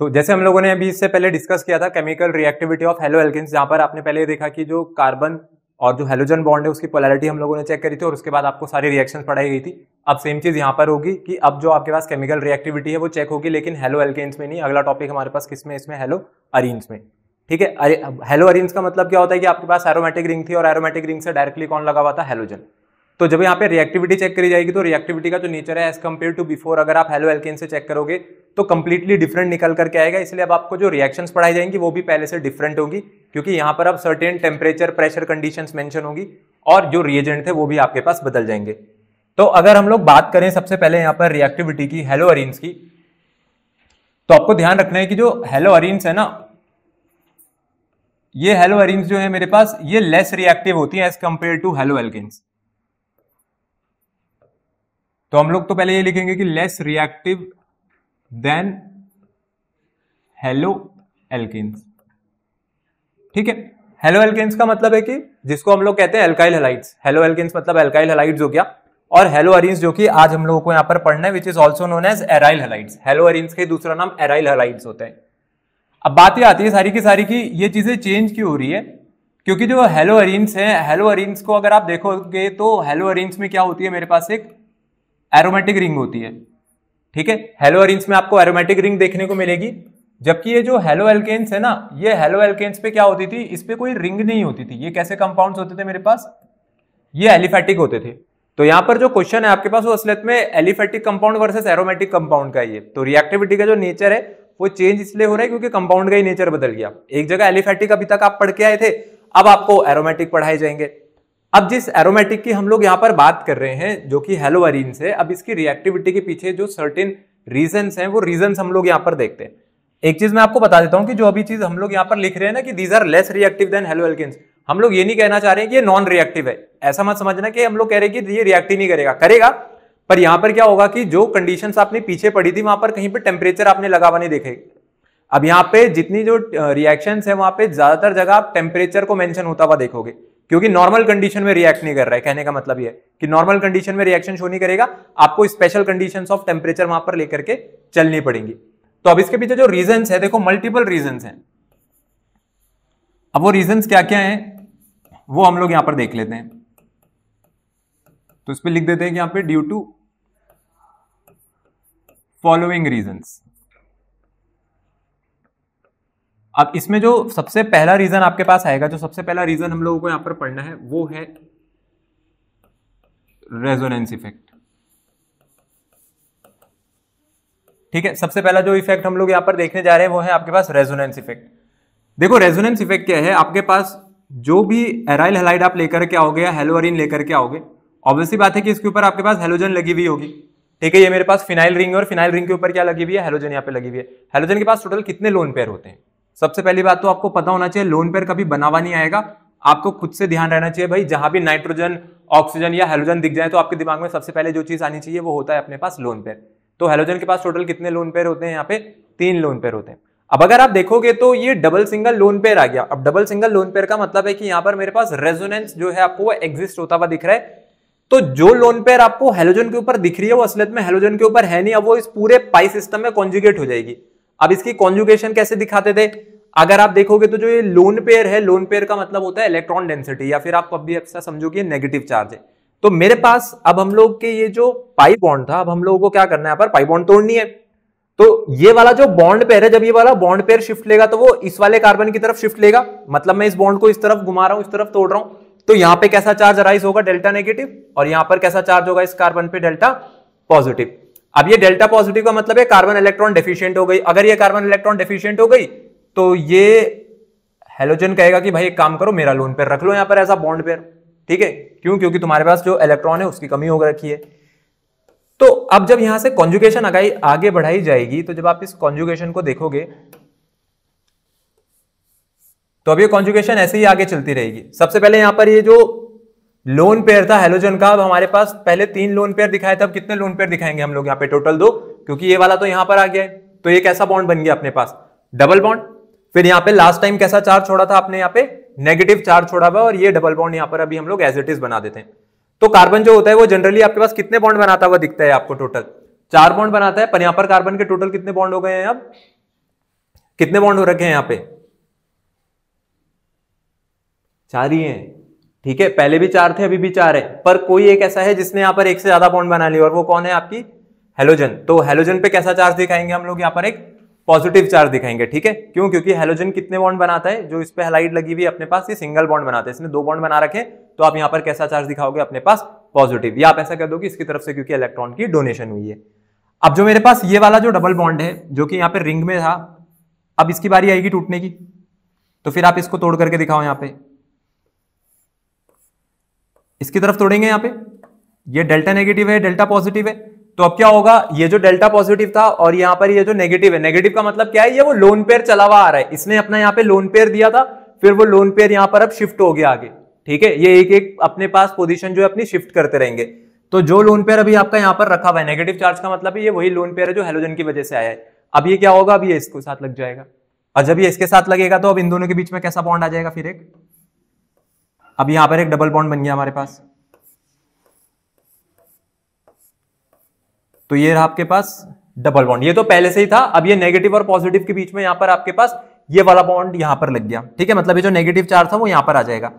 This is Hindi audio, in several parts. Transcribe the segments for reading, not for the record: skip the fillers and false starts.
तो जैसे हम लोगों ने अभी इससे पहले डिस्कस किया था chemical reactivity of halo alkanes, जहां पर आपने पहले देखा कि जो कार्बन और जो हेलोजन बॉन्ड है उसकी पोलैरिटी हम लोगों ने चेक करी थी और उसके बाद आपको सारी रिएक्शंस पढ़ाई गई थी। अब सेम चीज यहाँ पर होगी कि अब जो आपके पास केमिकल रिएक्टिविटी है वो चेक होगी, लेकिन हेलो एल्केन्स में नहीं। अगला टॉपिक हमारे पास किसमें, इसमें हेलो अरीन्स में। ठीक है, हेलो अरीन्स का मतलब क्या होता है कि आपके पास एरोमेटिक रिंग थी और एरोमेटिक रिंग से डायरेक्टली कौन लगा हुआ था, हेलोजन। तो जब यहाँ पे रिएक्टिविटी चेक करी जाएगी तो रिएक्टिविटी का जो नेचर है एज कंपेयर टू बिफोर, अगर आप हेलो एल्केन से चेक करोगे तो कंप्लीटली डिफरेंट निकल करके आएगा। इसलिए अब आपको जो रिएक्शंस पढ़ाई जाएंगी वो भी पहले से डिफरेंट होगी, क्योंकि यहाँ पर अब certain temperature pressure conditions mention होगी और जो रिएजेंट थे वो भी आपके पास बदल जाएंगे। तो अगर हम लोग बात करें सबसे पहले यहाँ पर रिएक्टिविटी की हेलो अरीन्स की, तो आपको ध्यान रखना है कि जो हेलो अरीन्स है ना, ये हेलो अरीन्स जो है मेरे पास ये लेस रिएक्टिव होती है as compare to halo alkanes. तो हम लोग तो पहले ये लिखेंगे कि less reactive than halo alkanes. ठीक है, हेलो एल्केन्स का मतलब है कि जिसको हम लोग कहते हैं एल्काइल हैलाइड्स। हेलो एल्केन्स मतलब एल्काइल हैलाइड्स हो गया, और हेलो अरीन्स जो कि आज हम लोगों को यहां पर पढ़ना है, which is also known as aryl halides. Halo arenes का दूसरा नाम एराइल हैलाइड्स होते हैं। अब बात ये आती है सारी की सारी की ये चीजें चेंज क्यों हो रही है, क्योंकि जो हेलो अरीन्स है, हेलो अरीन्स को अगर आप देखोगे तो हेलो अरीन्स में क्या होती है, मेरे पास एक एरोमेटिक रिंग होती है। ठीक है, हेलो अरीन्स में आपको एरोमेटिक रिंग देखने को मिलेगी, जबकि ये जो हेलो एल्केन्स है ना, ये हेलो एल्केन्स पे क्या होती थी, इस पे कोई रिंग नहीं होती थी। ये कैसे कंपाउंड्स होते थे मेरे पास, ये एलिफेटिक होते थे। तो यहां पर जो क्वेश्चन है आपके पास वो असलियत में aliphatic compound versus aromatic compound का ही है। तो रिएक्टिविटी का जो नेचर है वो चेंज इसलिए हो रहा है क्योंकि कंपाउंड का ही नेचर बदल गया। एक जगह एलिफेटिक अभी तक आप पढ़ के आए थे, अब आपको एरोमेटिक पढ़ाए जाएंगे। अब जिस एरोमेटिक की हम लोग यहाँ पर बात कर रहे हैं जो कि हेलो अरीन्स है, अब इसकी रिएक्टिविटी के पीछे जो सर्टेन रीजंस हैं वो रीजंस हम लोग यहाँ पर देखते हैं। एक चीज मैं आपको बता देता हूं कि जो अभी चीज हम लोग यहाँ पर लिख रहे हैं ना कि these are less reactive than halo alkanes, हम लोग ये नहीं कहना चाह रहे हैं कि ये नॉन रिएक्टिव है। ऐसा मत समझना कि हम लोग कह रहे हैं कि ये रिएक्ट ही नहीं करेगा, करेगा। पर यहां पर क्या होगा कि जो कंडीशंस आपने पीछे पढ़ी थी वहां पर कहीं पर टेम्परेचर आपने लगा हुआ नहीं देखे। अब यहाँ पे जितनी जो रिएक्शंस है वहां पे ज्यादातर जगह आप टेम्परेचर को मेंशन होता हुआ देखोगे, क्योंकि नॉर्मल कंडीशन में रिएक्ट नहीं कर रहा है। कहने का मतलब ये है कि नॉर्मल कंडीशन में रिएक्शन शो नहीं करेगा, आपको स्पेशल कंडीशंस ऑफ टेम्परेचर वहां पर लेकर के चलनी पड़ेंगी। तो अब इसके पीछे जो रीजंस है, देखो मल्टीपल रीजंस हैं। अब वो रीजंस क्या क्या हैं वो हम लोग यहां पर देख लेते हैं। तो इस पे लिख देते हैं कि यहां पे ड्यू टू फॉलोइंग रीजंस। अब इसमें जो सबसे पहला रीजन आपके पास आएगा, जो सबसे पहला रीजन हम लोगों को यहां पर पढ़ना है वो है रेजोनेंस इफेक्ट। ठीक है, सबसे पहला जो इफेक्ट हम लोग यहां पर देखने जा रहे हैं वो है आपके पास रेजोनेंस इफेक्ट। देखो रेजोनेंस इफेक्ट क्या है, आपके पास जो भी एराइल हैलाइड आप लेकर के आओगे या हेलो अरीन लेकर के आओगे, ऑब्वियसली बात है कि इसके ऊपर आपके पास हेलोजन लगी हुई होगी। ठीक है, ये मेरे पास फिनाइल रिंग है और फिनाइल रिंग के ऊपर क्या लगी हुई है, हेलोजन यहाँ पे लगी हुई है। हेलोजन के पास टोटल कितने लोन पेयर होते हैं, सबसे पहली बात तो आपको पता होना चाहिए लोन पेयर कभी बना हुआ नहीं आएगा। आपको खुद से ध्यान रहना चाहिए भाई, जहां भी नाइट्रोजन ऑक्सीजन या हेलोजन दिख जाए तो आपके दिमाग में सबसे पहले जो चीज आनी चाहिए वो होता है अपने पास लोन पेयर। तो हेलोजन के पास टोटल कितने लोन पेयर होते हैं, यहाँ पे 3 लोन पेयर होते हैं। अब अगर आप देखोगे तो ये डबल सिंगल लोन पेयर आ गया। अब डबल सिंगल लोन पेयर का मतलब है कि यहाँ पर मेरे पास रेजोनेंस जो है आपको वो एग्जिस्ट होता हुआ दिख रहा है। तो जो लोन पेयर आपको हेलोजन के ऊपर दिख रही है वो असलियत में हेलोजन के ऊपर है नहीं, अब वो इस पूरे पाई सिस्टम में कॉन्जुगेट हो जाएगी। अब इसकी कॉन्जुगेशन कैसे दिखाते थे, अगर आप देखोगे तो जो ये लोन पेयर है, लोन पेयर का मतलब होता है इलेक्ट्रॉन डेंसिटी, या फिर आप अभी ऐसा समझो कि नेगेटिव चार्ज है। तो मेरे पास अब हम लोग के ये जो पाई बॉन्ड था, अब हम लोगों को क्या करना है, यहाँ पर पाई बॉन्ड तोड़नी है। तो ये वाला जो बॉन्ड पेयर है, जब ये वाला बॉन्ड पेयर शिफ्ट लेगा तो वो इस वाले कार्बन की तरफ शिफ्ट लेगा, मतलब मैं इस बॉन्ड को इस तरफ घुमा रहा हूं, इस तरफ तोड़ रहा हूं, तो यहां पे कैसा चार्ज अराइज होगा, डेल्टा नेगेटिव, और यहां पर कैसा चार्ज होगा इस कार्बन पे, डेल्टा पॉजिटिव। अब ये डेल्टा पॉजिटिव का मतलब है कार्बन इलेक्ट्रॉन डेफिशिएंट हो गई। अगर ये कार्बन इलेक्ट्रॉन डेफिशिएंट हो गई तो ये हेलोजन कहेगा कि भाई एक काम करो, मेरा लोन पेयर रख लो यहां पर ऐसा बॉन्ड पेयर। ठीक है, क्यों, क्योंकि तुम्हारे पास जो इलेक्ट्रॉन है उसकी कमी हो रखी है। तो अब जब यहां से कॉन्जुगेशन आगे बढ़ाई जाएगी, तो जब आप इस कॉन्जुगेशन को देखोगे तो अब ये कॉन्जुगेशन ऐसे ही आगे चलती रहेगी। सबसे पहले यहां पर ये जो लोन पेयर था हेलोजन का, अब हमारे पास पहले 3 लोन पेयर दिखाए थे, अब कितने लोन पेयर दिखाएंगे हम लोग यहाँ पे, टोटल 2, क्योंकि ये वाला तो यहां पर आ गया है। तो ये कैसा बॉन्ड बन गया अपने पास, डबल बॉन्ड। फिर यहाँ पे लास्ट टाइम कैसा चार्ज छोड़ा था आपने, यहाँ पे नेगेटिव चार्ज छोड़ा हुआ, और ये डबल बॉन्ड यहाँ पर अभी हम लोग एज इट इज बना देते हैं। तो कार्बन जो होता है वो जनरली आपके पास कितने बॉन्ड बनाता हुआ दिखता है आपको, टोटल 4 बॉन्ड बनाता है, पर यहां पर कार्बन के टोटल कितने बॉन्ड हो गए हैं अब कितने बॉन्ड हो रखे हैं यहां पे? 4 ही हैं, ठीक है। पहले भी 4 थे, अभी भी 4 है, पर कोई एक ऐसा है जिसने यहां पर एक से ज्यादा बॉन्ड बना लिया, और वो कौन है? आपकी हेलोजन। तो हेलोजन पे कैसा चार्ज दिखाएंगे हम लोग? यहां पर एक पॉजिटिव चार्ज दिखाएंगे, ठीक है। क्यों? क्योंकि हेलोजन कितने बॉन्ड बनाता है? जो इस पे हैलाइड लगी हुई है अपने पास, ये सिंगल बॉन्ड बनाता है, इसने 2 बॉन्ड बना रखे, तो आप यहां पर कैसा चार्ज दिखाओगे अपने पास? पॉजिटिव। या आप ऐसा कह दो कि इसकी तरफ से क्योंकि इलेक्ट्रॉन की डोनेशन हुई है। अब जो मेरे पास ये वाला जो डबल बॉन्ड है, जो कि यहां पे रिंग में था, अब इसकी बारी आएगी टूटने की, तो फिर आप इसको तोड़ करके दिखाओ। यहां पे इसकी तरफ तोड़ेंगे, यहां पे ये डेल्टा नेगेटिव है, डेल्टा पॉजिटिव है, तो अब क्या होगा? ये जो डेल्टा पॉजिटिव था और यहां पर ये जो नेगेटिव है, नेगेटिव का मतलब क्या है? ये वो लोन पेयर चला हुआ आ रहा है, इसने अपना यहां पे लोन पेयर दिया था, फिर वो लोन पेयर यहां पर अब शिफ्ट हो गया आगे, ठीक है। ये एक एक अपने पास पोजीशन जो है अपनी शिफ्ट करते रहेंगे। तो जो लोन पेयर अभी आपका यहां पर रखा हुआ है, नेगेटिव चार्ज का मतलब है ये वही लोन पेयर है जो हेलोजन की वजह से आया है। अब ये क्या होगा? अब ये इसके साथ लग जाएगा, और जब ये इसके साथ लगेगा तो अब इन दोनों के बीच में कैसा बॉन्ड आ जाएगा? फिर एक, अब यहां पर एक डबल बॉन्ड बन गया हमारे पास। तो ये रहा आपके पास डबल बॉन्ड, ये तो पहले से ही था, अब ये नेगेटिव और पॉजिटिव के बीच में यहां पर आपके पास ये वाला बॉन्ड यहां पर लग गया, ठीक है। मतलब ये जो नेगेटिव चार्ज था वो यहां पर आ जाएगा।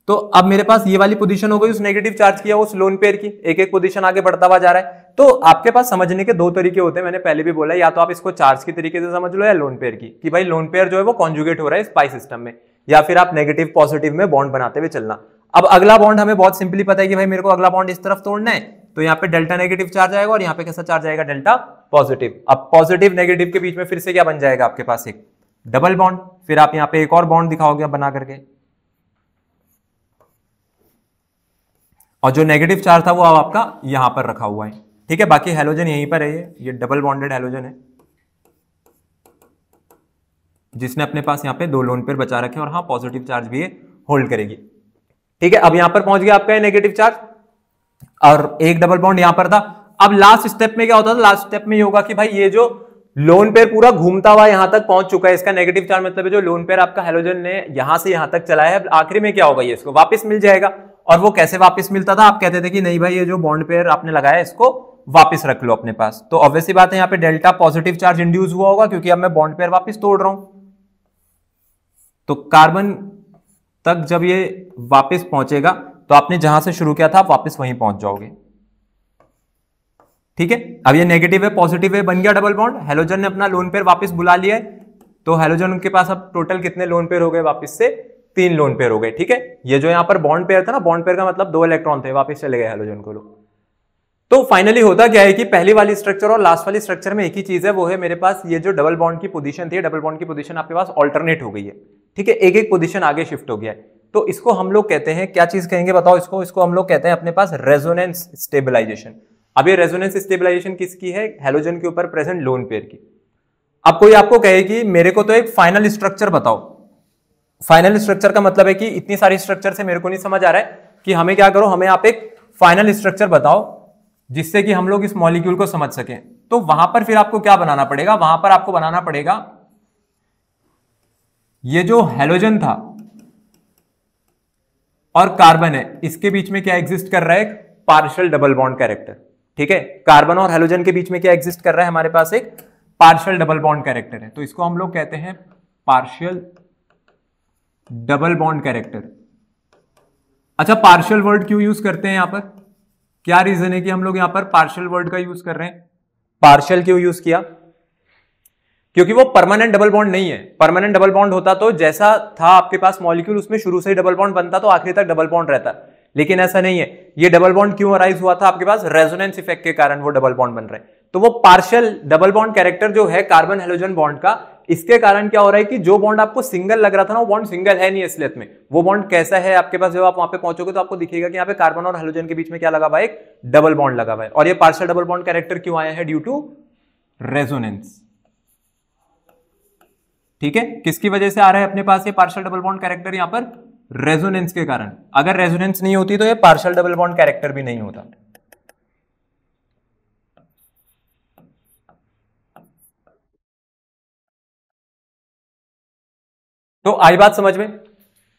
तो अब मेरे पास ये वाली पोजीशन हो गई उस नेगेटिव चार्ज की, उस लोन पेयर की, एक एक पोजीशन आगे बढ़ता हुआ जा रहा है। तो आपके पास समझने के 2 तरीके होते हैं, मैंने पहले भी बोला, या तो आप इसको चार्ज की तरीके से समझ लो, या लोन पेयर की, कि भाई लोन पेयर जो है वो कॉन्जुगेट हो रहा है इस पाई सिस्टम में, या फिर आप नेगेटिव पॉजिटिव में बॉन्ड बनाते हुए चलना। अब अगला बॉन्ड हमें बहुत सिंपली पता है कि भाई मेरे को अगला बॉन्ड इस तरफ तोड़ना है, तो यहाँ पे डेल्टा नेगेटिव चार्ज आएगा और यहाँ पे कैसा चार्ज आएगा? Delta positive. अब पॉजिटिव नेगेटिव के बीच में फिर से क्या बन जाएगा आपके पास? एक डबल बॉन्ड। फिर आप यहाँ पे एक और बॉन्ड दिखाओगे बना करके, और जो नेगेटिव चार्ज था वो अब आपका यहां पर रखा हुआ है, ठीक है। बाकी हेलोजन यहीं पर है, ये डबल बॉन्डेड हेलोजन है जिसने अपने पास यहाँ पे 2 लोन पेयर बचा रखे, और हाँ पॉजिटिव चार्ज भी है, होल्ड करेगी, ठीक है। अब यहां पर पहुंच गया आपका नेगेटिव चार्ज, और एक डबल बॉन्ड यहां पर था। अब लास्ट स्टेप में क्या होता था? लास्ट स्टेप में ये होगा कि भाई ये जो लोन पेयर पूरा घूमता हुआ यहां तक पहुंच चुका है, इसका नेगेटिव चार्ज मतलब है जो लोन पेयर आपका हेलोजन ने यहां से यहां तक चलाया है, आखिरी में क्या होगा? ये इसको वापस मिल जाएगा। और वो कैसे वापस मिलता था? आप कहते थे कि नहीं भाई ये जो बॉन्ड पेयर आपने लगाया इसको वापस रख लो अपने पास, तो ऑब्वियसली बात है यहाँ पे डेल्टा पॉजिटिव चार्ज इंड्यूस हुआ होगा, क्योंकि अब मैं बॉन्ड पेयर वापस तोड़ रहा हूं। तो कार्बन तक जब ये वापस पहुंचेगा तो आपने जहां से शुरू किया था आप वापस वहीं पहुंच जाओगे, ठीक है। अब ये नेगेटिव है पॉजिटिव है, बन गया डबल बॉन्ड, हेलोजन ने अपना लोन पेयर वापस बुला लिया है, तो हेलोजन के पास अब टोटल कितने लोन पेयर हो गए? वापस से 3 लोन पेयर हो गए, ठीक है। ये जो यहां पर बॉन्ड पेयर था ना, बॉन्ड पेयर का मतलब 2 इलेक्ट्रॉन थे, वापस चले गए हेलोजन को लोग। तो फाइनली होता क्या है कि पहली वाली स्ट्रक्चर और लास्ट वाली स्ट्रक्चर में एक ही चीज है, वो है मेरे पास ये जो डबल बॉन्ड की पोजीशन थी, डबल बॉन्ड की पोजीशन आपके पास ऑल्टरनेट हो गई है, ठीक है। एक एक पोजीशन आगे शिफ्ट हो गया है, तो इसको हम लोग कहते हैं, क्या चीज कहेंगे बताओ? इसको हम लोग कहते हैं अपने पास रेजोनेंस स्टेबलाइजेशन। अब ये रेजोनेंस स्टेबलाइजेशन किसकी है? हेलोजन के ऊपर प्रेजेंट लोन पेयर की। अब कोई आपको कहे कि मेरे को तो एक फाइनल स्ट्रक्चर बताओ, फाइनल स्ट्रक्चर का मतलब है कि इतनी सारी स्ट्रक्चर से मेरे को नहीं समझ आ रहा है कि हमें क्या करो, हमें आप एक फाइनल स्ट्रक्चर बताओ जिससे कि हम लोग इस मॉलिक्यूल को समझ सकें। तो वहां पर फिर आपको क्या बनाना पड़ेगा? वहां पर आपको बनाना पड़ेगा ये जो हेलोजन था और कार्बन है, इसके बीच में क्या एग्जिस्ट कर रहा है? एक पार्शियल डबल बॉन्ड कैरेक्टर, ठीक है। कार्बन और हेलोजन के बीच में क्या एग्जिस्ट कर रहा है? हमारे पास एक पार्शियल डबल बॉन्ड कैरेक्टर है, तो इसको हम लोग कहते हैं पार्शियल डबल बॉन्ड कैरेक्टर। अच्छा, पार्शियल वर्ड क्यों यूज करते हैं यहां पर? क्या रीजन है कि हम लोग यहां पर पार्शियल वर्ड का यूज कर रहे हैं? पार्शियल क्यों यूज किया? क्योंकि वो परमानेंट डबल बॉन्ड नहीं है। परमानेंट डबल बॉन्ड होता तो जैसा था आपके पास मॉलिक्यूल, उसमें शुरू से ही डबल बॉन्ड बनता तो आखिरी तक डबल बॉन्ड रहता, लेकिन ऐसा नहीं है। ये डबल बॉन्ड क्यों अराइज हुआ था आपके पास? रेजोनेंस इफेक्ट के कारण वो डबल बॉन्ड बन रहे हैं। तो वो पार्शियल डबल बॉन्ड कैरेक्टर जो है कार्बन हेलोजन बॉन्ड का, इसके कारण क्या हो रहा है कि जो बॉन्ड आपको सिंगल लग रहा था ना, वो बॉन्ड सिंगल है नहीं असलियत में। वो बॉन्ड कैसा है आपके पास? जब आप वहां पे पहुंचोगे तो आपको दिखेगा कि यहाँ पे कार्बन और हेलोजन के बीच में क्या लगा हुआ है? एक डबल बॉन्ड लगा हुआ है। और ये पार्शियल डबल बॉन्ड कैरेक्टर क्यों आया है? ड्यू टू रेजोनेंस, ठीक है। किसकी वजह से आ रहा है अपने पास ये पार्शियल डबल बॉन्ड कैरेक्टर? यहां पर रेजोनेंस के कारण। अगर रेजोनेंस नहीं होती तो ये पार्शियल डबल बॉन्ड कैरेक्टर भी नहीं होता। तो आई बात समझ में?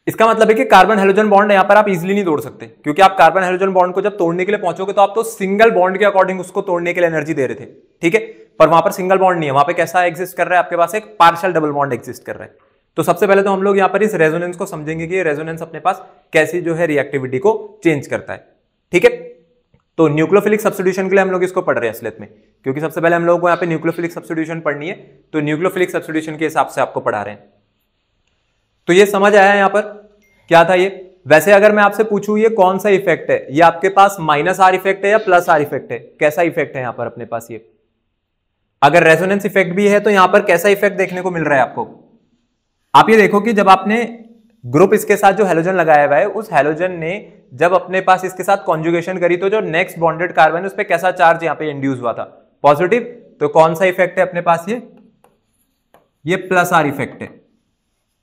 इसका मतलब है कि कार्बन हेलोजन बॉन्ड यहां पर आप इजीली नहीं तोड़ सकते, क्योंकि आप कार्बन हेलोजन बॉन्ड को जब तोड़ने के लिए पहुंचोगे तो आप तो सिंगल बॉन्ड के अकॉर्डिंग उसको तोड़ने के लिए एनर्जी दे रहे थे, ठीक है। पर वहां पर सिंगल बॉन्ड नहीं है, वहां पे कैसा एग्जिस्ट कर रहा है आपके पास, एक पार्शियल डबल बॉन्ड एग्जिस्ट कर रहा है। तो सबसे पहले तो हम लोग यहां पर इस रेजोनेंस को समझेंगे कि ये रेजोनेंस अपने पास कैसी जो है रिएक्टिविटी को चेंज करता है। ठीक है, तो न्यूक्लियोफिलिक सब्स्टिट्यूशन के लिए हम लोग इसको पढ़ रहे हैं असलियत में, क्योंकि सबसे पहले हम लोगों को यहाँ पे न्यूक्लियोफिलिक सब्स्टिट्यूशन पढ़नी है, तो न्यूक्लियोफिलिक सब्स्टिट्यूशन के हिसाब से आपको पढ़ा रहे हैं। तो ये समझ आया यहां पर क्या था ये। वैसे अगर मैं आपसे पूछूं ये कौन सा इफेक्ट है, ये आपके पास माइनस आर इफेक्ट है या प्लस आर इफेक्ट है, कैसा इफेक्ट है यहां पर अपने पास ये। अगर रेजोनेंस इफेक्ट भी है तो यहां पर कैसा इफेक्ट देखने को मिल रहा है आपको। आप ये देखो कि जब आपने ग्रुप इसके साथ जो हैलोजन लगाया हुआ है, उस हैलोजन ने जब अपने पास इसके साथ कॉन्जुगेशन करी तो जो नेक्स्ट बॉन्डेड कार्बन है उस पर कैसा चार्ज यहां पे इंड्यूस हुआ था, पॉजिटिव। तो कौन सा इफेक्ट है अपने पास ये प्लस आर इफेक्ट है।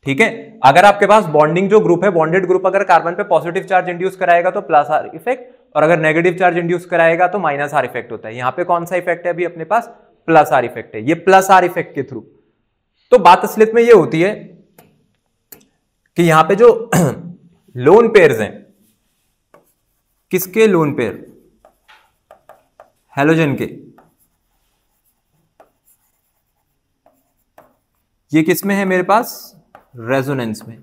ठीक है, अगर आपके पास बॉन्डिंग जो ग्रुप है, बॉन्डेड ग्रुप अगर कार्बन पे पॉजिटिव चार्ज इंड्यूस कराएगा तो प्लस आर इफेक्ट, और अगर नेगेटिव चार्ज इंड्यूस कराएगा तो माइनस आर इफेक्ट होता है। यहां पे कौन सा इफेक्ट है अभी अपने पास, प्लस आर इफेक्ट है, ये प्लस आर इफेक्ट के थ्रू। तो बात असलियत में ये होती है कि यहां पे जो लोन पेयर्स हैं, किसके लोन पेयर, हैलोजन के, ये किस में है मेरे पास, रेजोनेंस में।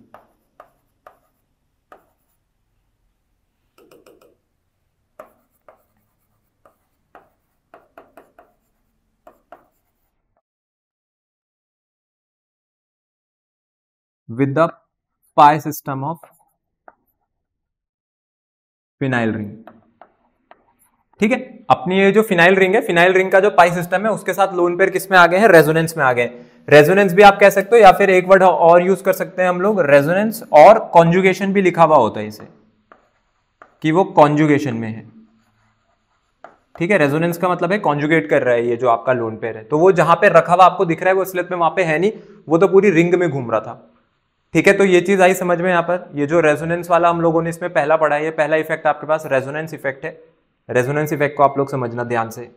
With the pi system of phenyl ring. ठीक है, अपनी ये जो फिनाइल रिंग है, फिनाइल रिंग का जो पाई सिस्टम है उसके साथ लोन पेयर किस में आ गए हैं, रेजोनेंस में आ गए। रेजोनेंस भी आप कह सकते हो, या फिर एक वर्ड और यूज कर सकते हैं हम लोग, रेजोनेंस, और कॉन्जुगेशन भी लिखा हुआ होता है इसे कि वो कॉन्जुगेशन में है। ठीक है, रेजोनेंस का मतलब है कॉन्जुगेट कर रहा है ये जो आपका लोन पेयर है। तो वो जहां पे रखा हुआ आपको दिख रहा है वो असलियत में वहां पे है नहीं, वो तो पूरी रिंग में घूम रहा था। ठीक है, तो ये चीज आई समझ में यहां पर। ये जो रेजोनेंस वाला हम लोगों ने इसमें पहला पढ़ा है, ये पहला इफेक्ट आपके पास रेजोनेंस इफेक्ट है। रेजोनेंस इफेक्ट को आप लोग समझना ध्यान से।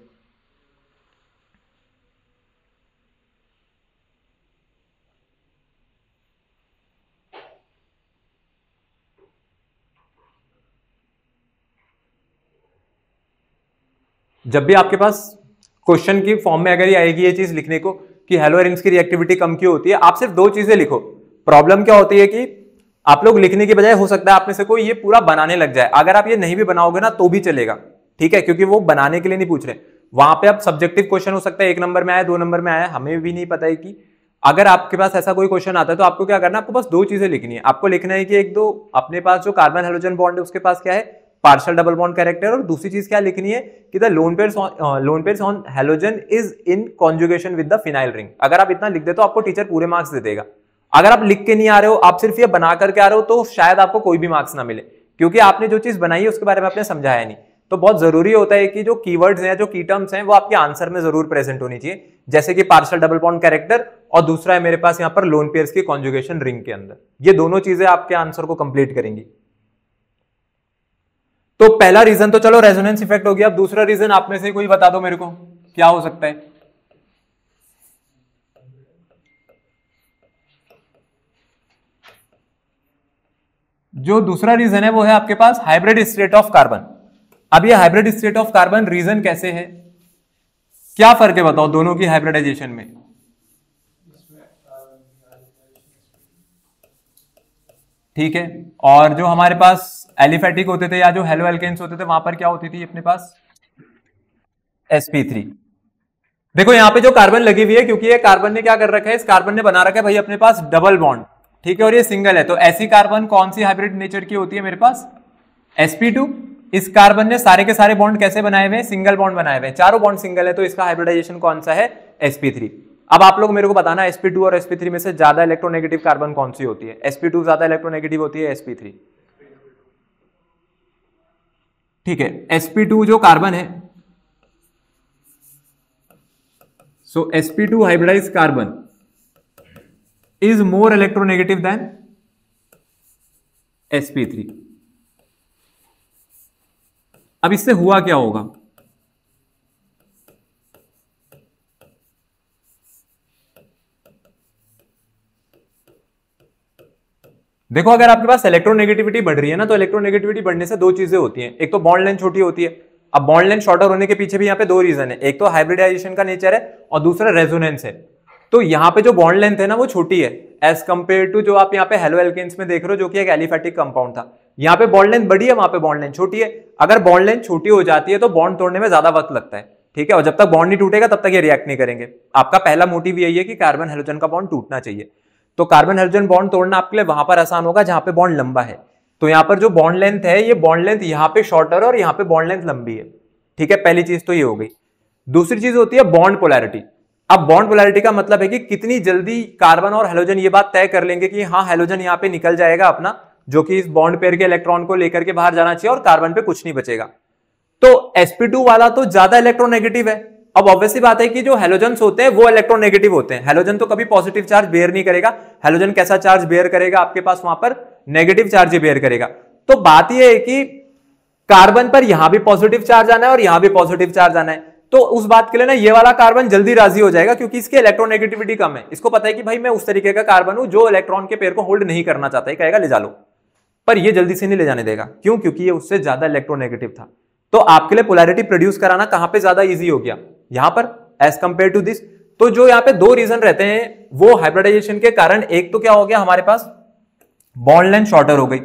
जब भी आपके पास क्वेश्चन की फॉर्म में अगर ये आएगी ये चीज लिखने को कि हेलो रिंग्स की रिएक्टिविटी कम क्यों होती है, आप सिर्फ दो चीजें लिखो। प्रॉब्लम क्या होती है कि आप लोग लिखने की बजाय हो सकता है आप में से कोई ये पूरा बनाने लग जाए। अगर आप ये नहीं भी बनाओगे ना तो भी चलेगा, ठीक है, क्योंकि वो बनाने के लिए नहीं पूछ रहे। वहां पे अब सब्जेक्टिव क्वेश्चन हो सकता है 1 नंबर में आया, 2 नंबर में आया, हमें भी नहीं पता है कि अगर आपके पास ऐसा कोई क्वेश्चन आता है तो आपको क्या करना है, आपको बस दो चीजें लिखनी है। आपको लिखना है कि एक दो अपने पास जो कार्बन हेलोजन बॉन्ड है उसके पास क्या है, पार्शियल डबल बॉन्ड कैरेक्टर, और दूसरी चीज क्या लिखनी है कि the lone pairs on halogen is in conjugation with the phenyl ring. अगर आप इतना लिख दे तो आपको टीचर पूरे मार्क्स दे देगा। अगर आप लिख के नहीं आ रहे हो, आप सिर्फ ये बना करके आ रहे हो, तो शायद आपको कोई भी मार्क्स ना मिले, क्योंकि आपने जो चीज बनाई है उसके बारे में आपने समझाया नहीं। तो बहुत जरूरी होता है कि जो कीवर्ड्स हैं, जो की टर्म्स हैं, वो आपके आंसर में जरूर प्रेजेंट होनी चाहिए, जैसे कि पार्शियल डबल बॉन्ड कैरेक्टर, और दूसरा है मेरे पास यहाँ पर लोन पेयर्स की कॉन्जुगेशन रिंग के अंदर। ये दोनों चीजें आपके आंसर को कंप्लीट करेंगी। तो पहला रीजन तो चलो रेजोनेंस इफेक्ट हो गया। अब दूसरा रीजन आप में से कोई बता दो मेरे को, क्या हो सकता है। जो दूसरा रीजन है वो है आपके पास हाइब्रिड स्टेट ऑफ कार्बन। अब ये hybrid state of carbon reason कैसे है, क्या फर्क है बताओ दोनों की हाइब्रिडाइजेशन में। ठीक है, और जो हमारे पास एलिफेटिक होते थे या जो हेलो एल्केन्स होते थे वहां पर क्या होती थी अपने पास, sp3। देखो यहां पे जो कार्बन लगी हुई है, क्योंकि ये कार्बन ने क्या कर रखा है, इस कार्बन ने बना रखा है भाई अपने पास डबल बॉन्ड, ठीक है, और ये सिंगल है। तो ऐसी कार्बन कौन सी हाइब्रिड नेचर की होती है मेरे पास, sp2। इस कार्बन ने सारे के सारे बॉन्ड कैसे बनाए हुए हैं, सिंगल बॉन्ड बनाए हुए हैं, चारों बॉन्ड सिंगल है, तो इसका हाइब्रिडाइजेशन कौन सा है, sp3। अब आप लोग मेरे को बताना sp2 और sp3 में से ज्यादा इलेक्ट्रोनेगेटिव कार्बन कौन सी होती है। sp2 ज्यादा इलेक्ट्रोनेगेटिव होती है, sp3। ठीक है, sp2 जो कार्बन है, so sp2 hybridized carbon is more electronegative than sp3। अब इससे हुआ क्या होगा, देखो अगर आपके पास इलेक्ट्रोनेगेटिविटी बढ़ रही है ना, तो इलेक्ट्रोनेगेटिविटी बढ़ने से दो चीजें होती हैं। एक तो बॉन्ड लेंथ छोटी होती है, अब बॉन्ड लेंथ शॉर्टर होने के पीछे भी यहाँ पे दो रीजन है, एक तो हाइब्रिडाइजेशन का नेचर है और दूसरा रेजोनेंस है। तो यहाँ पे जो बॉन्ड लेंथ है ना वो छोटी है एज कंपेयर टू जो आप यहाँ पे हेलो एल्केन्स में देख रहे हो जो कि एक एलिफेटिक कंपाउंड था। यहाँ पे बॉन्ड लेंथ बड़ी है, वहां पे बॉन्ड लेंथ छोटी है। अगर बॉन्ड लेंथ छोटी हो जाती है तो बॉन्ड तोड़ने में ज्यादा वक्त लगता है, ठीक है, और जब तक बॉन्ड नहीं टूटेगा तब तक ये रिएक्ट नहीं करेंगे। आपका पहला मोटिव यही है कि कार्बन हाइड्रोजन का बॉन्ड टूटना चाहिए, तो कार्बन हाइड्रोजन बॉन्ड तोड़ना आपके लिए वहां पर आसान होगा जहां पे बॉन्ड लंबा है। तो यहाँ पर जो बॉन्ड लेंथ है ये बॉन्ड लेंथ यहाँ पे शॉर्टर और यहाँ पे बॉन्ड लेंथ लंबी है, ठीक है, पहली चीज तो ये हो गई। दूसरी चीज होती है बॉन्ड पोलैरिटी। अब बॉन्ड पोलैरिटी का मतलब है कि कितनी जल्दी कार्बन और हाइड्रोजन ये बात तय कर लेंगे कि हाँ हाइड्रोजन यहाँ पे निकल जाएगा अपना, जो कि इस बॉन्ड पेयर के इलेक्ट्रॉन को लेकर के बाहर जाना चाहिए और कार्बन पे कुछ नहीं बचेगा। तो sp2 वाला तो ज्यादा इलेक्ट्रोनेगेटिव है। अब ऑब्वियसली बात है कि जो हैलोजन्स होते हैं वो इलेक्ट्रोनेगेटिव होते हैं। हैलोजन तो कभी पॉजिटिव चार्ज बेयर नहीं करेगा। हैलोजन कैसा चार्ज बेयर करेगा आपके पास, वहां पर नेगेटिव चार्ज ही बेयर करेगा। तो बात यह है कि कार्बन पर यहां भी पॉजिटिव चार्ज आना है और यहां भी पॉजिटिव चार्ज आना है। तो उस बात के लिए ना ये वाला कार्बन जल्दी राजी हो जाएगा क्योंकि इसकी इलेक्ट्रोनेगेटिविटी कम है। इसको पता है कि भाई मैं उस तरीके का कार्बन हूं जो इलेक्ट्रॉन के पेयर को होल्ड नहीं करना चाहता है, कहेगा ले जा लो, पर ये जल्दी से नहीं ले जाने देगा। क्यों? क्योंकि ये उससे ज्यादा इलेक्ट्रोनेगेटिव था। तो आपके लिए पोलैरिटी प्रोड्यूस कराना कहां पे ज्यादा इजी हो गया, यहां पर एज कंपेयर टू दिस। तो जो यहां पे दो रीजन रहते हैं वो हाइब्रिडाइजेशन के कारण, एक तो क्या हो गया हमारे पास बॉन्ड लेंथ शॉर्टर हो गई।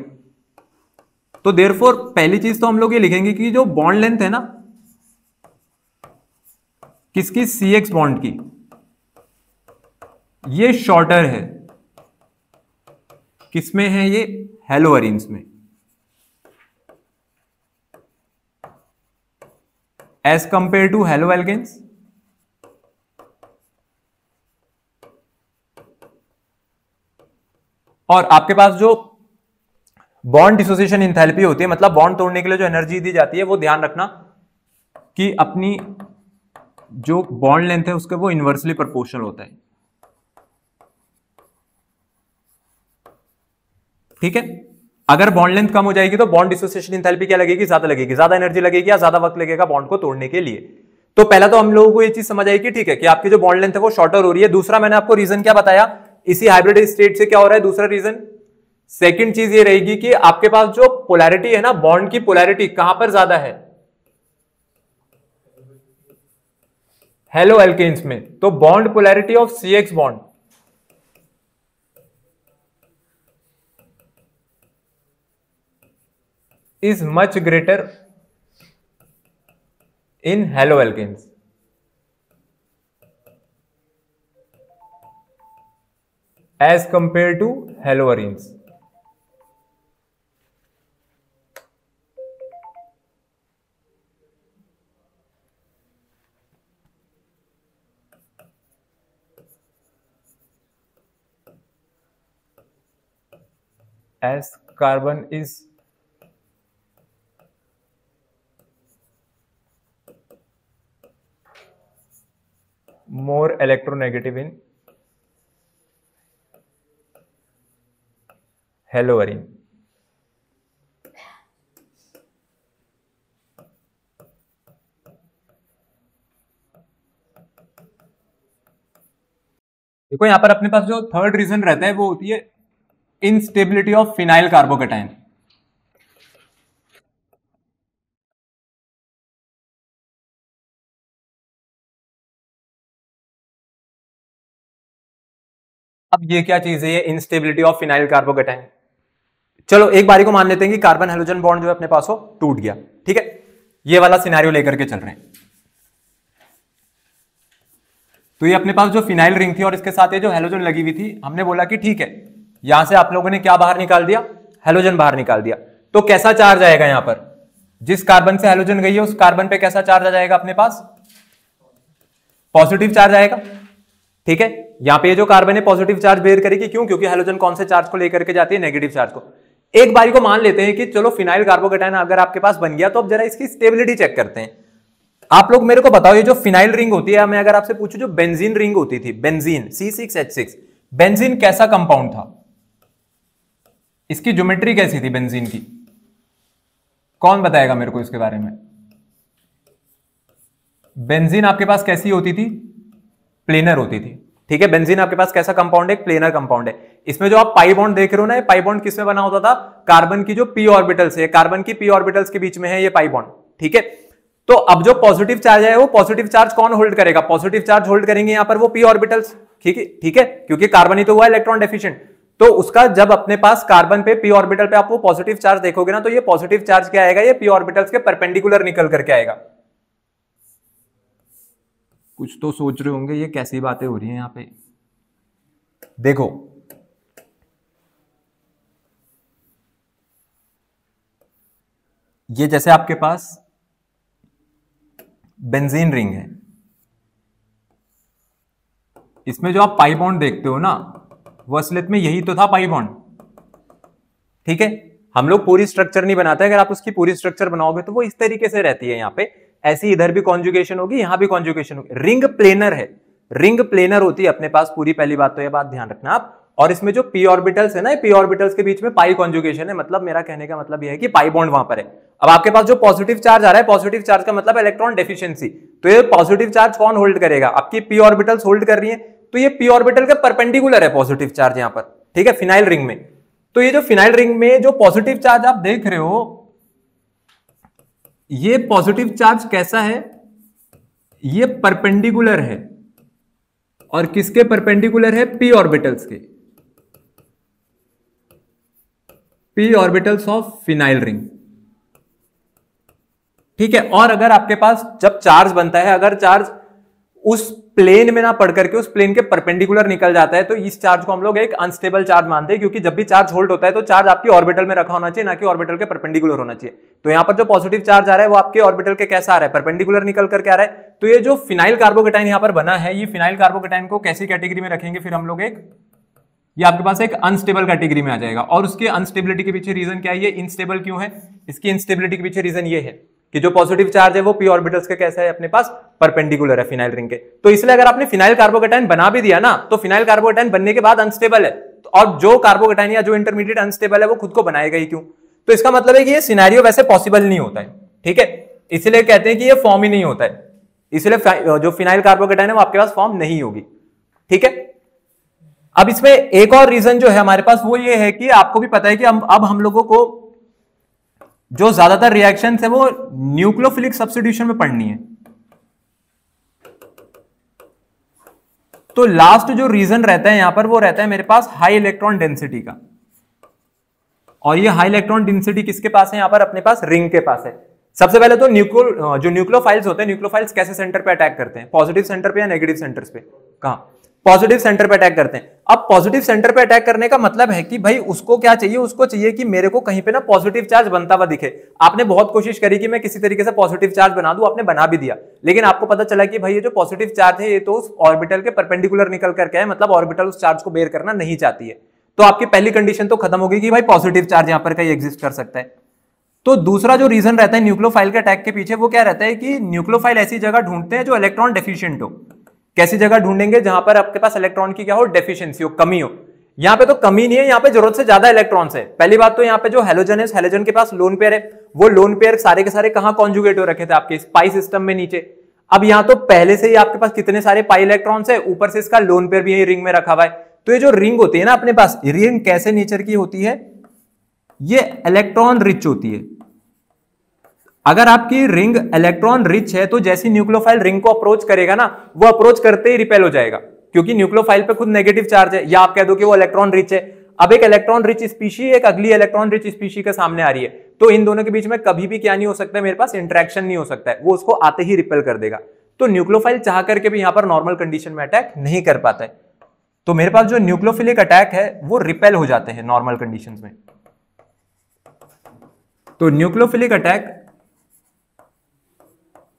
तो देयरफॉर पहली चीज तो हम लोग ये लिखेंगे कि जो बॉन्ड लेंथ है ना किसकी, CX बॉन्ड की, ये शॉर्टर है। किसमें है ये, हेलोअरीन्स में, as compare to halo alkanes. और आपके पास जो बॉन्ड डिसोसिएशन एंथैल्पी होती है, मतलब बॉन्ड तोड़ने के लिए जो एनर्जी दी जाती है, वो ध्यान रखना कि अपनी जो बॉन्ड लेंथ है उसके वो इनवर्सली प्रोपोर्शनल होता है, ठीक है। अगर बॉन्ड लेंथ कम हो जाएगी तो बॉन्ड डिसोसिएशन एंथैल्पी क्या लगेगी, ज्यादा लगेगी, ज्यादा एनर्जी लगेगी या ज्यादा वक्त लगेगा बॉन्ड को तोड़ने के लिए। तो पहला तो हम लोगों को ये चीज समझ आई कि ठीक है कि आपकी जो बॉन्ड लेंथ है वो शॉर्टर हो रही है। दूसरा मैंने आपको रीजन क्या बताया, इसी हाइब्रिड स्टेट से क्या हो रहा है, दूसरा रीजन। सेकंड चीज ये रहेगी कि आपके पास जो पोलैरिटी है ना, बॉन्ड की पोलैरिटी कहां पर ज्यादा है, हेलो एल्केन्स में। तो bond polarity of CX bond is much greater in haloalkanes as compared to haloarenes. As carbon is more electronegative in haloarene. देखो यहां पर अपने पास जो थर्ड रीजन रहता है वो होती है इनस्टेबिलिटी ऑफ फिनाइल कार्बोकेटाइन। अब ये क्या चीज है, ये इनस्टेबिलिटी ऑफ फिनाइल कार्बोकेटाइन। चलो एक बारी को मान लेते हैं कि कार्बन हाइड्रोजन बॉन्ड जो है अपने पास हो टूट गया, ठीक है, ये वाला सिनेरियो लेकर के चल रहे हैं। तो ये अपने पास जो फिनाइल रिंग थी और इसके साथ ये जो हैलोजन लगी हुई थी, हमने बोला कि ठीक है यहां से आप लोगों ने क्या बाहर निकाल दिया, हैलोजन बाहर निकाल दिया। तो कैसा चार्ज आएगा यहां पर, जिस कार्बन से हैलोजन गई है उस कार्बन पे कैसा चार्ज आ जाएगा अपने पास, पॉजिटिव चार्ज आएगा, ठीक है। यहां पे जो कार्बन है पॉजिटिव चार्ज बेयर करेगी, क्यों, क्योंकि हैलोजन कौन से चार्ज को लेकर के जाती है, नेगेटिव चार्ज को। एक बारी को मान लेते हैं कि चलो फिनाइल कार्बोकेटाइन अगर आपके पास बन गया, तो अब जरा इसकी स्टेबिलिटी चेक करते हैं। आप लोग मेरे को बताओ ये जो फिनाइल रिंग होती है, मैं अगर आपसे पूछूं जो बेंजीन रिंग होती थी, बेंजीन C6H6, बेंजीन कैसा कंपाउंड था, इसकी ज्योमेट्री कैसी थी बेंजीन की, कौन बताएगा मेरे को इसके बारे में। बेंजीन आपके पास कैसी होती थी, प्लेनर होती थी, ठीक है। बेंजीन आपके पास कैसा कंपाउंड है, प्लेनर कंपाउंड है। इसमें जो आप पाई बॉन्ड देख रहे हो ना, ये पाई बॉन्ड किसमें बना होता था, कार्बन की जो p ऑर्बिटल्स है, कार्बन की p ऑर्बिटल्स के बीच में है ये पाई बॉन्ड, ठीक है। तो अब जो पॉजिटिव चार्ज है वो पॉजिटिव चार्ज कौन होल्ड करेगा? पॉजिटिव चार्ज होल्ड करेंगे यहां पर वो पी ऑर्बिटल्स, ठीक है, क्योंकि कार्बन ही तो हुआ इलेक्ट्रॉन डेफिशिएंट। तो उसका जब अपने पास कार्बन पे पी ऑर्बिटल पे आप वो पॉजिटिव चार्ज देखोगे ना, तो ये पॉजिटिव चार्ज क्या आएगा? ये पी ऑर्बिटल्स के परपेंडिकुलर निकल करके आएगा। कुछ तो सोच रहे होंगे ये कैसी बातें हो रही हैं यहां पे। देखो ये जैसे आपके पास बेंजीन रिंग है, इसमें जो आप पाई बॉन्ड देखते हो ना, वो असलियत में यही तो था पाई बॉन्ड, ठीक है। हम लोग पूरी स्ट्रक्चर नहीं बनाते, अगर आप उसकी पूरी स्ट्रक्चर बनाओगे तो वो इस तरीके से रहती है। यहां पे ऐसी इधर भी कॉन्जुगेशन होगी, यहां भी कॉन्जुगेशन होगी। रिंग प्लेनर है, रिंग प्लेनर होती है अपने पास पूरी। पहली बात तो यह बात ध्यान रखना आप। और इसमें जो पी ऑर्बिटल्स है ना, पी ऑर्बिटल्स के बीच में पाई कॉन्जुगेशन है। मतलब मेरा कहने का मतलब यह है कि पाई बॉन्ड वहां पर है। अब आपके पास जो पॉजिटिव चार्ज आ रहा है, पॉजिटिव चार्ज का मतलब इलेक्ट्रॉन डेफिशिएंसी। तो ये पॉजिटिव चार्ज कौन होल्ड करेगा? आपकी पी ऑर्बिटल्स होल्ड कर रही है। तो ये पी ऑर्बिटल के परपेंडिकुलर है पॉजिटिव चार्ज यहां पर, ठीक है, फिनाइल रिंग में। तो ये जो फिनाइल रिंग में जो पॉजिटिव चार्ज आप देख रहे हो, ये पॉजिटिव चार्ज कैसा है? ये परपेंडिकुलर है। और किसके परपेंडिकुलर है? पी ऑर्बिटल्स के, P orbitals of phenyl ring, ठीक है। और अगर आपके पास जब चार्ज बनता है, अगर चार्ज उस प्लेन में ना पढ़ करके उस प्लेन के परपेंडिकुलर निकल जाता है, तो इस चार्ज को हम लोग एक अनस्टेबल चार्ज मानते हैं। क्योंकि जब भी चार्ज होल्ड होता है तो चार्ज आपकी ऑर्बिटल में रखा होना चाहिए, ना कि ऑर्बिटल के परपेंडिकुलर होना चाहिए। तो यहां पर जो पॉजिटिव चार्ज आ रहा है वो आपके ऑर्बिटल के कैसा आ रहा है? परपेंडिकुलर निकल करके आ रहा है। तो ये जो फिनाइल कार्बोकेटाइन यहां पर बना है, ये फिनाइल कार्बोकेटाइन को कैसी कैटेगरी में रखेंगे फिर हम लोग? एक, ये आपके पास एक अनस्टेबल कैटेगरी में आ जाएगा। और उसके अनस्टेबिलिटी के पीछे रीजन क्या है? ये इनस्टेबल क्यों है? इसकी इनस्टेबिलिटी के पीछे रीजन ये है कि जो पॉजिटिव चार्ज है वो पी ऑर्बिटल्स के कैसा है? अपने पास परपेंडिकुलर है फिनाइल रिंग के। तो इसलिए अगर आपने फिनाइल कार्बोकेटाइन बना भी दिया ना, तो फिनाइल कार्बोकेटाइन बनने के बाद अनस्टेबल है। और जो कार्बोकेटाइन या जो इंटरमीडिएट अनस्टेबल है वो खुद को बनाएगा ही क्यों? तो इसका मतलब है कि ये सिनेरियो वैसे पॉसिबल नहीं होता है, ठीक है। इसलिए कहते हैं कि ये फॉर्म ही नहीं होता है। इसलिए जो फिनाइल कार्बोकेटाइन है वो आपके पास फॉर्म नहीं होगी, ठीक है। अब इसमें एक और रीजन जो है हमारे पास वो ये है कि आपको भी पता है कि अब हम लोगों को जो ज्यादातर रिएक्शन है वो न्यूक्लियोफिलिक सब्स्टिट्यूशन में पढ़नी है। तो लास्ट जो रीजन रहता है यहां पर वो रहता है मेरे पास हाई इलेक्ट्रॉन डेंसिटी का। और ये हाई इलेक्ट्रॉन डेंसिटी किसके पास है? यहां पर अपने पास रिंग के पास है। सबसे पहले तो जो न्यूक्लियोफाइल्स होते हैं, न्यूक्लियोफाइल्स कैसे सेंटर पे अटैक करते हैं? पॉजिटिव सेंटर पे या नेगेटिव सेंटर्स पे? कहां? पॉजिटिव सेंटर पे अटैक करते हैं। अब पॉजिटिव सेंटर पे अटैक करने का मतलब है कि भाई उसको क्या चाहिए? उसको चाहिए कि मेरे को कहीं पे ना पॉजिटिव चार्ज बनता हुआ दिखे। आपने बहुत कोशिश करी कि मैं किसी तरीके से पॉजिटिव चार्ज बना दूं, आपने बना भी दिया, लेकिन आपको पता चला कि भाई ये जो पॉजिटिव चार्ज है ये तो उस ऑर्बिटल के परपेंडिकुलर निकल करके है, मतलब ऑर्बिटल उस चार्ज को बेयर करना नहीं चाहती है। तो आपकी पहली कंडीशन तो खत्म होगी कि भाई पॉजिटिव चार्ज यहां पर कहीं एग्जिस्ट कर सकता है। तो दूसरा जो रीजन रहता है न्यूक्लियोफाइल के अटैक के पीछे वो क्या रहता है कि न्यूक्लियोफाइल ऐसी जगह ढूंढते हैं जो इलेक्ट्रॉन डेफिशिएंट हो। कैसी जगह ढूंढेंगे? जहां पर आपके पास इलेक्ट्रॉन की क्या हो? डेफिशिएंसी हो, कमी हो। यहां पे तो कमी नहीं है, यहां पे जरूरत से ज्यादा इलेक्ट्रॉन्स है। पहली बात तो यहां पे जो हैलोजन है, हैलोजन के पास लोन पेयर है। वो लोन पेयर सारे के सारे कहां कॉन्जुगेट हो रखे थे? आपके पाई सिस्टम में नीचे। अब यहां तो पहले से ही आपके पास कितने सारे पाई इलेक्ट्रॉन्स है, ऊपर से इसका लोन पेयर भी यही रिंग में रखा हुआ है। तो ये जो रिंग होती है ना अपने पास, रिंग कैसे नेचर की होती है? ये इलेक्ट्रॉन रिच होती है। अगर आपकी रिंग इलेक्ट्रॉन रिच है तो जैसी न्यूक्लियोफाइल रिंग को अप्रोच करेगा ना, वो अप्रोच करते ही रिपेल हो जाएगा, क्योंकि न्यूक्लियोफाइल पे खुद नेगेटिव चार्ज है। या आप कह दो कि वो इलेक्ट्रॉन रिच है। अब एक इलेक्ट्रॉन रिच स्पीशी एक अगली इलेक्ट्रॉन रिच स्पीशी के सामने आ रही है, तो इन दोनों के बीच में कभी भी क्या नहीं हो सकता है? मेरे पास इंटरेक्शन नहीं हो सकता है, वो उसको आते ही रिपेल कर देगा। तो न्यूक्लियोफाइल चाह करके भी यहां पर नॉर्मल कंडीशन में अटैक नहीं कर पाता है। तो मेरे पास जो न्यूक्लियोफिलिक अटैक है वो रिपेल हो जाते हैं नॉर्मल कंडीशंस में। तो nucleophilic attack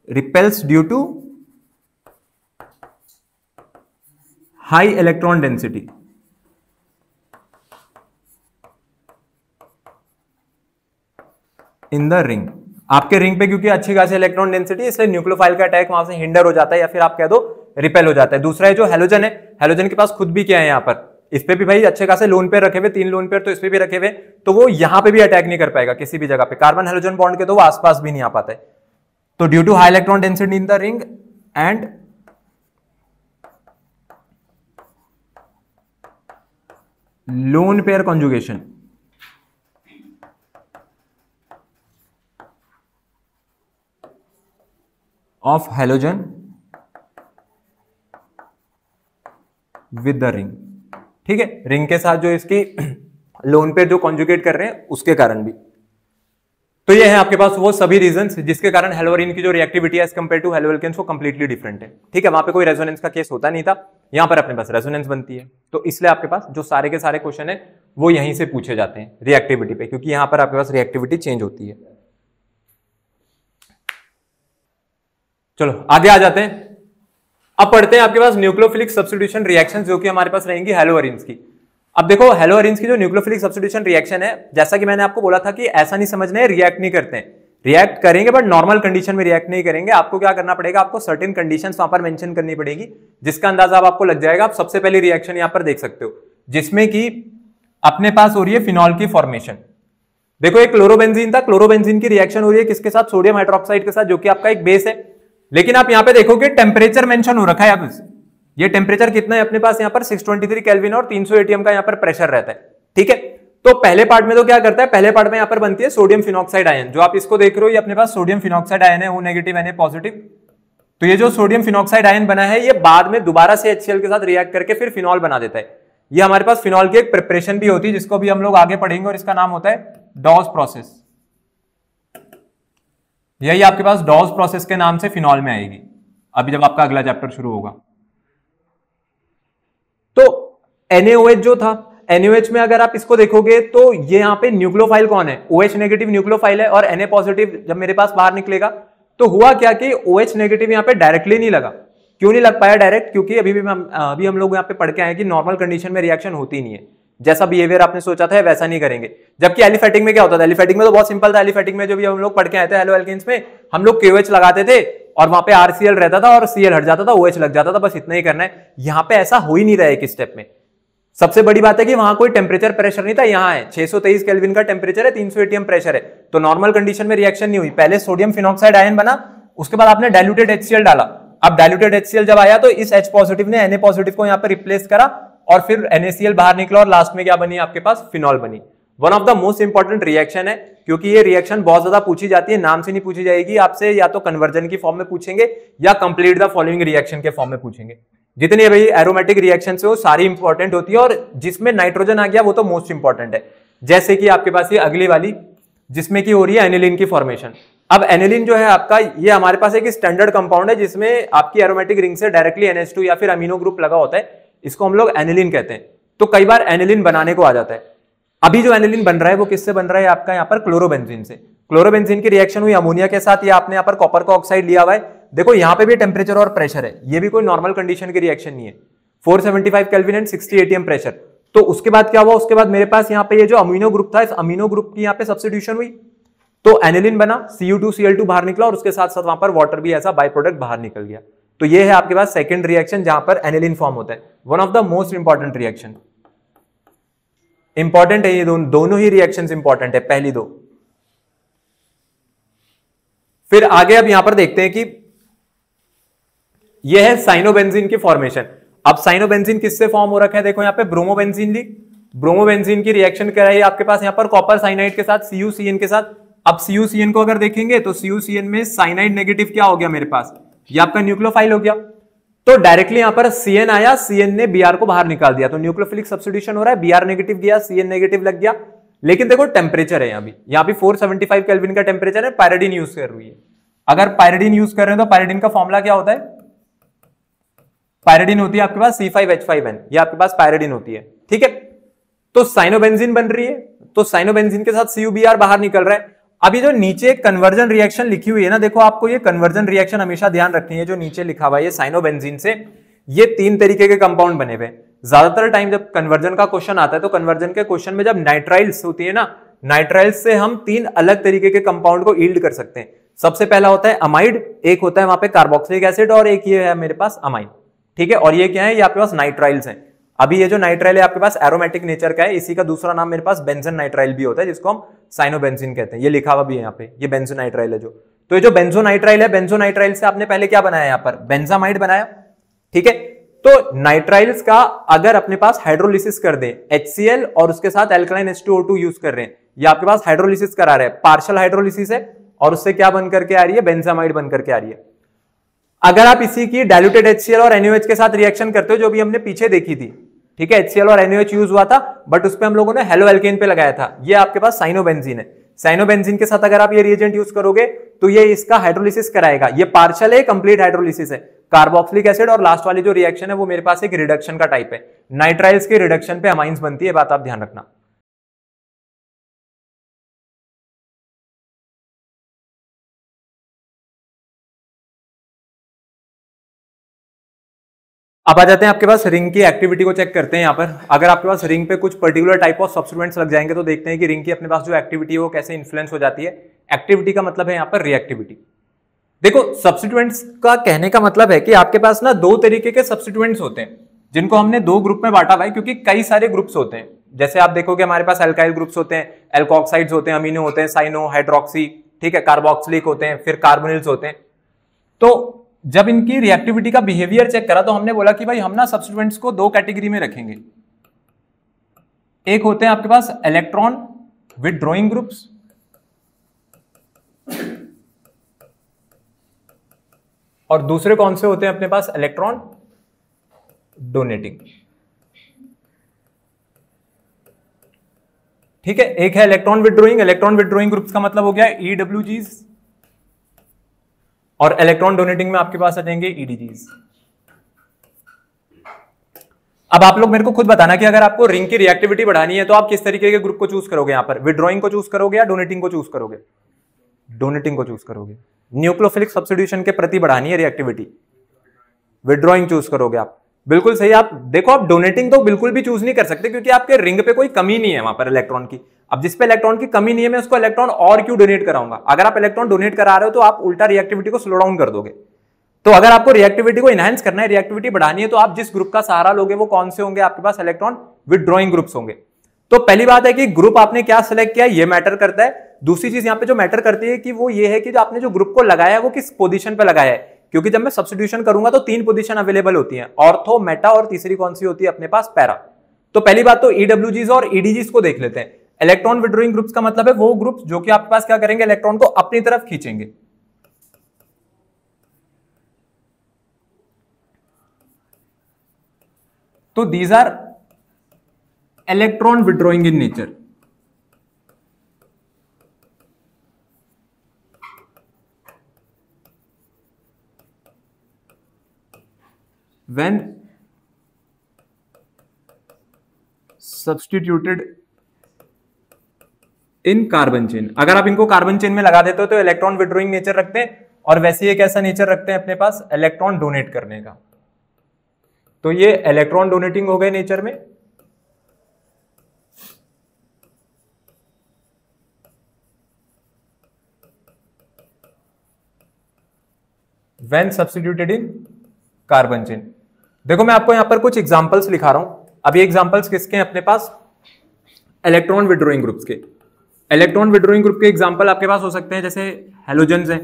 repels due to high electron density. in the ring. आपके रिंग पे क्योंकि अच्छी खासी इलेक्ट्रॉन डेंसिटी, इसलिए न्यूक्लियोफाइल का अटैक वहां से हिंडर हो जाता है, या फिर आप कह दो रिपेल हो जाता है। दूसरा है जो हैलोजन है, हैलोजन के पास खुद भी क्या है यहां पर, इस पे भी भाई अच्छे खासे लोन पेयर रखे हुए, 3 लोन पेयर तो इस पे भी रखे हुए, तो वो यहां पे भी अटैक नहीं कर पाएगा किसी भी जगह पे। कार्बन हैलोजन बॉन्ड के तो वो आसपास भी नहीं आ पाता है। तो due to high electron density in the ring and lone pair conjugation, of halogen with the ring. ठीक है, रिंग के साथ जो इसकी लोन पे जो कॉन्जुगेट कर रहे हैं उसके कारण भी। तो ये है आपके पास वो सभी रीजंस जिसके कारण हेलोरिन की जो रिएक्टिविटी है as compare to halo alkanes वो कंप्लीटली डिफरेंट है। ठीक है, वहां पे कोई रेजोनेंस का केस होता नहीं था, यहां पर अपने पास रेजोनेंस बनती है। तो इसलिए आपके पास जो सारे के सारे क्वेश्चन है वो यहीं से पूछे जाते हैं रिएक्टिविटी पे, क्योंकि यहां पर आपके पास रिएक्टिविटी चेंज होती है। चलो आगे आ जाते हैं। अब पढ़ते हैं आपके पास न्यूक्लियोफिलिक सब्स्टिट्यूशन रिएक्शंस जो कि हमारे पास रहेंगी हेलोअरीन्स की। अब देखो हेलोअरीन्स की जो न्यूक्लियोफिलिक सब्स्टिट्यूशन रिएक्शन है, जैसा कि मैंने आपको बोला था कि ऐसा नहीं समझना है रिएक्ट नहीं करते हैं, रिएक्ट करेंगे बट नॉर्मल कंडीशन में रिएक्ट नहीं करेंगे। आपको क्या करना पड़ेगा, आपको सर्टेन कंडीशंस वहां पर मेंशन करनी पड़ेगी, जिसका अंदाजा अब आपको लग जाएगा। आप सबसे पहली रिएक्शन यहां पर देख सकते हो जिसमें कि अपने पास हो रही है फिनॉल की फॉर्मेशन। देखो एक क्लोरोबेंजीन था, क्लोरोबेंजीन की रिएक्शन हो रही है किसके साथ, सोडियम हाइड्रोक्साइड के साथ, जो कि आपका एक बेस है। लेकिन आप यहां पे देखोगे टेम्परेचर मेंशन हो रखा है। अब ये टेम्परेचर कितना है अपने पास यहां पर 623 केल्विन और 300 एटीएम का यहां पर प्रेशर रहता है। ठीक है, तो पहले पार्ट में तो क्या करता है, पहले पार्ट में यहां पर बनती है सोडियम फिनॉक्साइड आयन, जो आप इसको देख रहे हो ये अपने पास सोडियम फिनॉक्साइड आयन है, O नेगेटिव Na पॉजिटिव। तो ये जो सोडियम फिनॉक्साइड आयन बना है ये बाद में दोबारा से HCl के साथ रिएक्ट करके फिर फिनॉल बना देता है। ये हमारे पास फिनॉल की एक प्रिपरेशन भी होती है जिसको भी हम लोग आगे पढ़ेंगे और इसका नाम होता है डॉस प्रोसेस। यही आपके पास डॉस प्रोसेस के नाम से फिनॉल में आएगी अभी जब आपका अगला चैप्टर शुरू होगा। तो NaOH जो था, NaOH में अगर आप इसको देखोगे तो ये यहां पे न्यूक्लियोफाइल कौन है, OH नेगेटिव न्यूक्लियोफाइल है और Na पॉजिटिव जब मेरे पास बाहर निकलेगा तो हुआ क्या कि OH नेगेटिव यहां पे डायरेक्टली नहीं लगा। क्यों नहीं लग पाया डायरेक्ट, क्योंकि अभी हम लोग यहां पे पढ़ के आए कि नॉर्मल कंडीशन में रिएक्शन होती नहीं है, जैसा बिहेवियर आपने सोचा था वैसा नहीं करेंगे। जबकि एलिफेटिक में क्या होता था, एलिफेटिक में तो बहुत सिंपल था। एलिफेटिक में जो भी हम लोग पढ़ के आए थे हेलो एल्केन्स में, हम लोग KOH लगाते थे और वहां पे RCl रहता था और Cl हट जाता था, OH लग जाता था, बस इतना ही करना है। यहां पे ऐसा हो ही नहीं रहा है एक स्टेप में। सबसे बड़ी बात है कि वहां कोई टेम्परेचर प्रेशर नहीं था, यहां है 623 केल्विन का टेम्परेचर है, 300 एटीएम प्रेशर है, तो नॉर्मल कंडीशन में रिएक्शन नहीं हुई। पहले सोडियम फिनॉक्साइड आयन बना, उसके बाद आपने डाइल्यूटेड HCl डाला। अब डाइल्यूटेड HCl जब आया तो इस H पॉजिटिव ने Na पॉजिटिव को यहां पर रिप्लेस करा और फिर NaCl बाहर निकला और लास्ट में क्या बनी आपके पास, फिनॉल बनी। One of the most important reaction है, क्योंकि ये रिएक्शन बहुत ज्यादा पूछी जाती है, नाम से नहीं पूछी जाएगी आपसे, या तो कन्वर्जन की फॉर्म में पूछेंगे या कंप्लीट द फॉलोइंग रिएक्शन के फॉर्म में पूछेंगे। जितनी भाई एरोमेटिक रिएक्शन है वो सारी इंपॉर्टेंट होती है और जिसमें नाइट्रोजन आ गया वो तो मोस्ट इंपॉर्टेंट है। जैसे कि आपके पास ये अगली वाली जिसमें की हो रही है एनिलीन की फॉर्मेशन। अब एनिलीन जो है आपका, ये हमारे पास एक स्टैंडर्ड कंपाउंड है जिसमें आपकी एरोमेटिक रिंग से डायरेक्टली NH2 या फिर अमीनो ग्रुप लगा होता है, इसको हम लोग एनिलीन कहते हैं। तो कई बार एनिलीन बनाने को आ जाता है। अभी जो एनिलीन बन रहा है वो किससे बन रहा है आपका यहाँ पर, क्लोरोबेंजीन से। क्लोरोबेंजीन की रिएक्शन हुई अमोनिया के साथ, ये आपने यहाँ पर कॉपर का ऑक्साइड लिया हुआ है। देखो यहाँ पे भी टेम्परेचर और प्रेशर है, ये भी कोई नॉर्मल कंडीशन की रिएक्शन नहीं है। 475 केल्विन एंड 60 एटीएम प्रेशर। तो उसके बाद क्या हुआ, उसके बाद मेरे पास यहाँ पे ये जो अमीनो ग्रुप था, इस अमीनो ग्रुप की यहाँ पे सब्स्टिट्यूशन हुई तो एनिलीन बना, Cu2Cl2 बाहर निकला और उसके साथ साथ वहां पर वाटर भी ऐसा बाय प्रोडक्ट बाहर निकल गया। तो ये है आपके पास सेकंड रिएक्शन जहां पर एनिलीन फॉर्म होता है। One of the most important reaction, important है ये दोनों ही रिएक्शंस इंपॉर्टेंट है, पहली दो। फिर आगे अब यहां पर देखते हैं कि यह है साइनोबेंजीन की फॉर्मेशन। अब साइनोबेंजीन किससे फॉर्म हो रखा है, देखो यहां पे ब्रोमोबेंजीन ली, ब्रोमोबेंजीन की रिएक्शन कराई आपके पास यहां पर कॉपर साइनाइड के साथ, CuCN के साथ। अब CuCN को अगर देखेंगे तो CuCN में साइनाइड नेगेटिव क्या हो गया मेरे पास, ये आपका न्यूक्लियोफाइल हो गया। तो डायरेक्टली यहां पर Cn आया, Cn ने Br को बाहर निकाल दिया, तो न्यूक्लियोफिलिक सब्स्टिट्यूशन हो रहा है, Br नेगेटिव गया, Cn नेगेटिव लग गया। लेकिन देखो टेम्परेचर है यहाँ भी 475 केल्विन का टेम्परेचर है, पायरिडीन यूज कर रही है। अगर पायरिडीन यूज कर रहे हैं तो पायरिडीन का फॉर्मूला क्या होता है, पायरिडीन होती है आपके पास C5H5N, ये आपके पास पायरिडीन होती है। ठीक है, तो साइनोबेंजीन बन रही है, तो साइनोबेंजीन के साथ CuBr बाहर निकल रहा है। अभी जो नीचे कन्वर्जन रिएक्शन लिखी हुई है ना, देखो आपको ये कन्वर्जन रिएक्शन हमेशा ध्यान रखनी है। जो नीचे लिखा हुआ है ये साइनोबेंजीन से, ये 3 तरीके के कंपाउंड बने हुए। ज्यादातर टाइम जब कन्वर्जन का क्वेश्चन आता है तो कन्वर्जन के क्वेश्चन में जब नाइट्राइल्स होती है ना, नाइट्राइल्स से हम 3 अलग तरीके के कंपाउंड को यील्ड कर सकते हैं। सबसे पहला होता है अमाइड, एक होता है वहां पे कार्बोक्सिलिक एसिड और एक ये है मेरे पास अमाइन। ठीक है, और ये क्या है, ये आपके पास नाइट्राइल्स हैं। अभी ये जो नाइट्राइल है आपके पास एरोमेटिक नेचर का है, इसी का दूसरा नाम मेरे पास बेंजन नाइट्राइल भी होता है, जिसको हम साइनोबेंजीन कहते हैं। ये लिखा हुआ भी है यहाँ पे, ये बेंजो नाइट्राइल है जो। तो ये जो बेंजो नाइट्राइल है, बेंजो नाइट्राइल से आपने पहले क्या बनाया यहाँ पर, बेंजामाइड बनाया। ठीक है, तो नाइट्राइल्स का अगर अपने पास हाइड्रोलिसिस कर दे, HCl और उसके साथ एल्कलाइन H2O2 यूज कर रहे हैं, ये आपके पास हाइड्रोलिसिस करा रहे हैं, पार्शियल हाइड्रोलिसिस है और उससे क्या बन करके आ रही है, बेंजामाइड बन करके आ रही है। अगर आप इसी की डाइल्यूटेड HCl और NaOH के साथ रिएक्शन करते हो, जो भी हमने पीछे देखी थी, ठीक है, HCl और NaOH यूज हुआ था, बट उस पे हम लोगों ने हेलो एल्केन पे लगाया था। ये आपके पास साइनोबेंजीन है। साइनोबेंजीन के साथ अगर आप ये रिएजेंट यूज करोगे तो ये इसका हाइड्रोलिसिस कराएगा। ये पार्शियल है, कंप्लीट हाइड्रोलिसिस है। कार्बोक्सिलिक एसिड और लास्ट वाली जो रिएक्शन है वो मेरे पास एक रिडक्शन का टाइप है। नाइट्राइल्स के रिडक्शन पे अमाइंस बनती है, बात आप ध्यान रखना। अब आ जाते हैं आपके पास रिंग की एक्टिविटी को चेक करते हैं। यहाँ पर अगर आपके पास रिंग पे कुछ पर्टिकुलर टाइप ऑफ सब्स्टिट्यूएंट्स लग जाएंगे तो देखते हैं कि रिंग की अपने पास जो एक्टिविटी है वो कैसे इन्फ्लुएंस हो जाती है। एक्टिविटी का मतलब है यहाँ पर रिएक्टिविटी। देखो, सब्स्टिट्यूएंट्स का कहने का मतलब है कि आपके पास ना दो तरीके के सब्स्टिट्यूएंट्स होते हैं, जिनको हमने दो ग्रुप में बांटा हुआ है, क्योंकि कई सारे ग्रुप्स होते हैं। जैसे आप देखोगे हमारे पास एल्काइल ग्रुप्स होते हैं, एल्कोक्साइड्स होते हैं, अमीनो होते हैं, साइनो, हाइड्रोक्सी, ठीक है, कार्बोक्सिलिक होते हैं, फिर कार्बोनिल्स होते हैं। तो जब इनकी रिएक्टिविटी का बिहेवियर चेक करा तो हमने बोला कि भाई हम ना सब्स्टिट्यूएंट्स को दो कैटेगरी में रखेंगे। एक होते हैं आपके पास इलेक्ट्रॉन विथड्रॉइंग ग्रुप्स, और दूसरे कौन से होते हैं अपने पास, इलेक्ट्रॉन डोनेटिंग। ठीक है, एक है electron withdrawing. Electron withdrawing groups का मतलब हो गया EWGs, और इलेक्ट्रॉन डोनेटिंग में आपके पास आ जाएंगे EDGs। अब आप लोग मेरे को खुद बताना कि अगर आपको रिंग की रिएक्टिविटी बढ़ानी है तो आप किस तरीके के ग्रुप को चूज करोगे। यहां पर विथड्रॉइंग को चूज करोगे या डोनेटिंग को चूज करोगे? डोनेटिंग को चूज करोगे। न्यूक्लियोफिलिक सब्स्टिट्यूशन के प्रति बढ़ानी है रिएक्टिविटी, विथड्रॉइंग चूज करोगे आप। बिल्कुल सही। आप देखो, आप डोनेटिंग तो बिल्कुल भी चूज नहीं कर सकते, क्योंकि आपके रिंग पे कोई कमी नहीं है वहां पर इलेक्ट्रॉन की। अब जिस पे इलेक्ट्रॉन की कमी नहीं है, मैं उसको इलेक्ट्रॉन और क्यों डोनेट कराऊंगा? अगर आप इलेक्ट्रॉन डोनेट करा रहे हो तो आप उल्टा रिएक्टिविटी को स्लो डाउन कर दोगे। तो अगर आपको रिएक्टिविटी को इनहैंस करना है, रिएक्टिविटी बढ़ानी है, तो आप जिस ग्रुप का सहारा लोगे वो कौन से होंगे? आपके पास इलेक्ट्रॉन विथड्रॉइंग ग्रुप्स होंगे। तो पहली बात है कि ग्रुप आपने क्या सिलेक्ट किया, ये मैटर करता है। दूसरी चीज यहां पे जो मैटर करती है कि वो ये है कि जो आपने जो ग्रुप को लगाया है वो किस पोजीशन पे लगाया है। क्योंकि जब मैं सब्स्टिट्यूशन करूंगा तो तीन पोजीशन अवेलेबल होती हैं, ऑर्थो, मेटा और तीसरी कौन सी होती है अपने पास, पैरा। तो पहली बात तो EWGs और EDGs को देख लेते हैं। इलेक्ट्रॉन विथड्रॉइंग ग्रुप्स का मतलब है वो ग्रुप जो कि आपके पास क्या करेंगे, इलेक्ट्रॉन को अपनी तरफ खींचेंगे। तो these are electron withdrawing in nature. when substituted in carbon chain. अगर आप इनको कार्बन चेन में लगा देते हो तो इलेक्ट्रॉन विथड्रॉइंग नेचर रखते हैं, और वैसे एक ऐसा नेचर रखते हैं अपने पास इलेक्ट्रॉन डोनेट करने का। तो ये इलेक्ट्रॉन डोनेटिंग हो गए नेचर में। when substituted in carbon chain. देखो, मैं आपको यहां पर कुछ एग्जांपल्स लिखा रहा हूं। अब ये एग्जांपल्स किसके हैं अपने पास, इलेक्ट्रॉन विथड्रॉइंग ग्रुप्स के। इलेक्ट्रॉन विथड्रॉइंग ग्रुप के एग्जांपल आपके पास हो सकते हैं, जैसे हैलोजेंस हैं।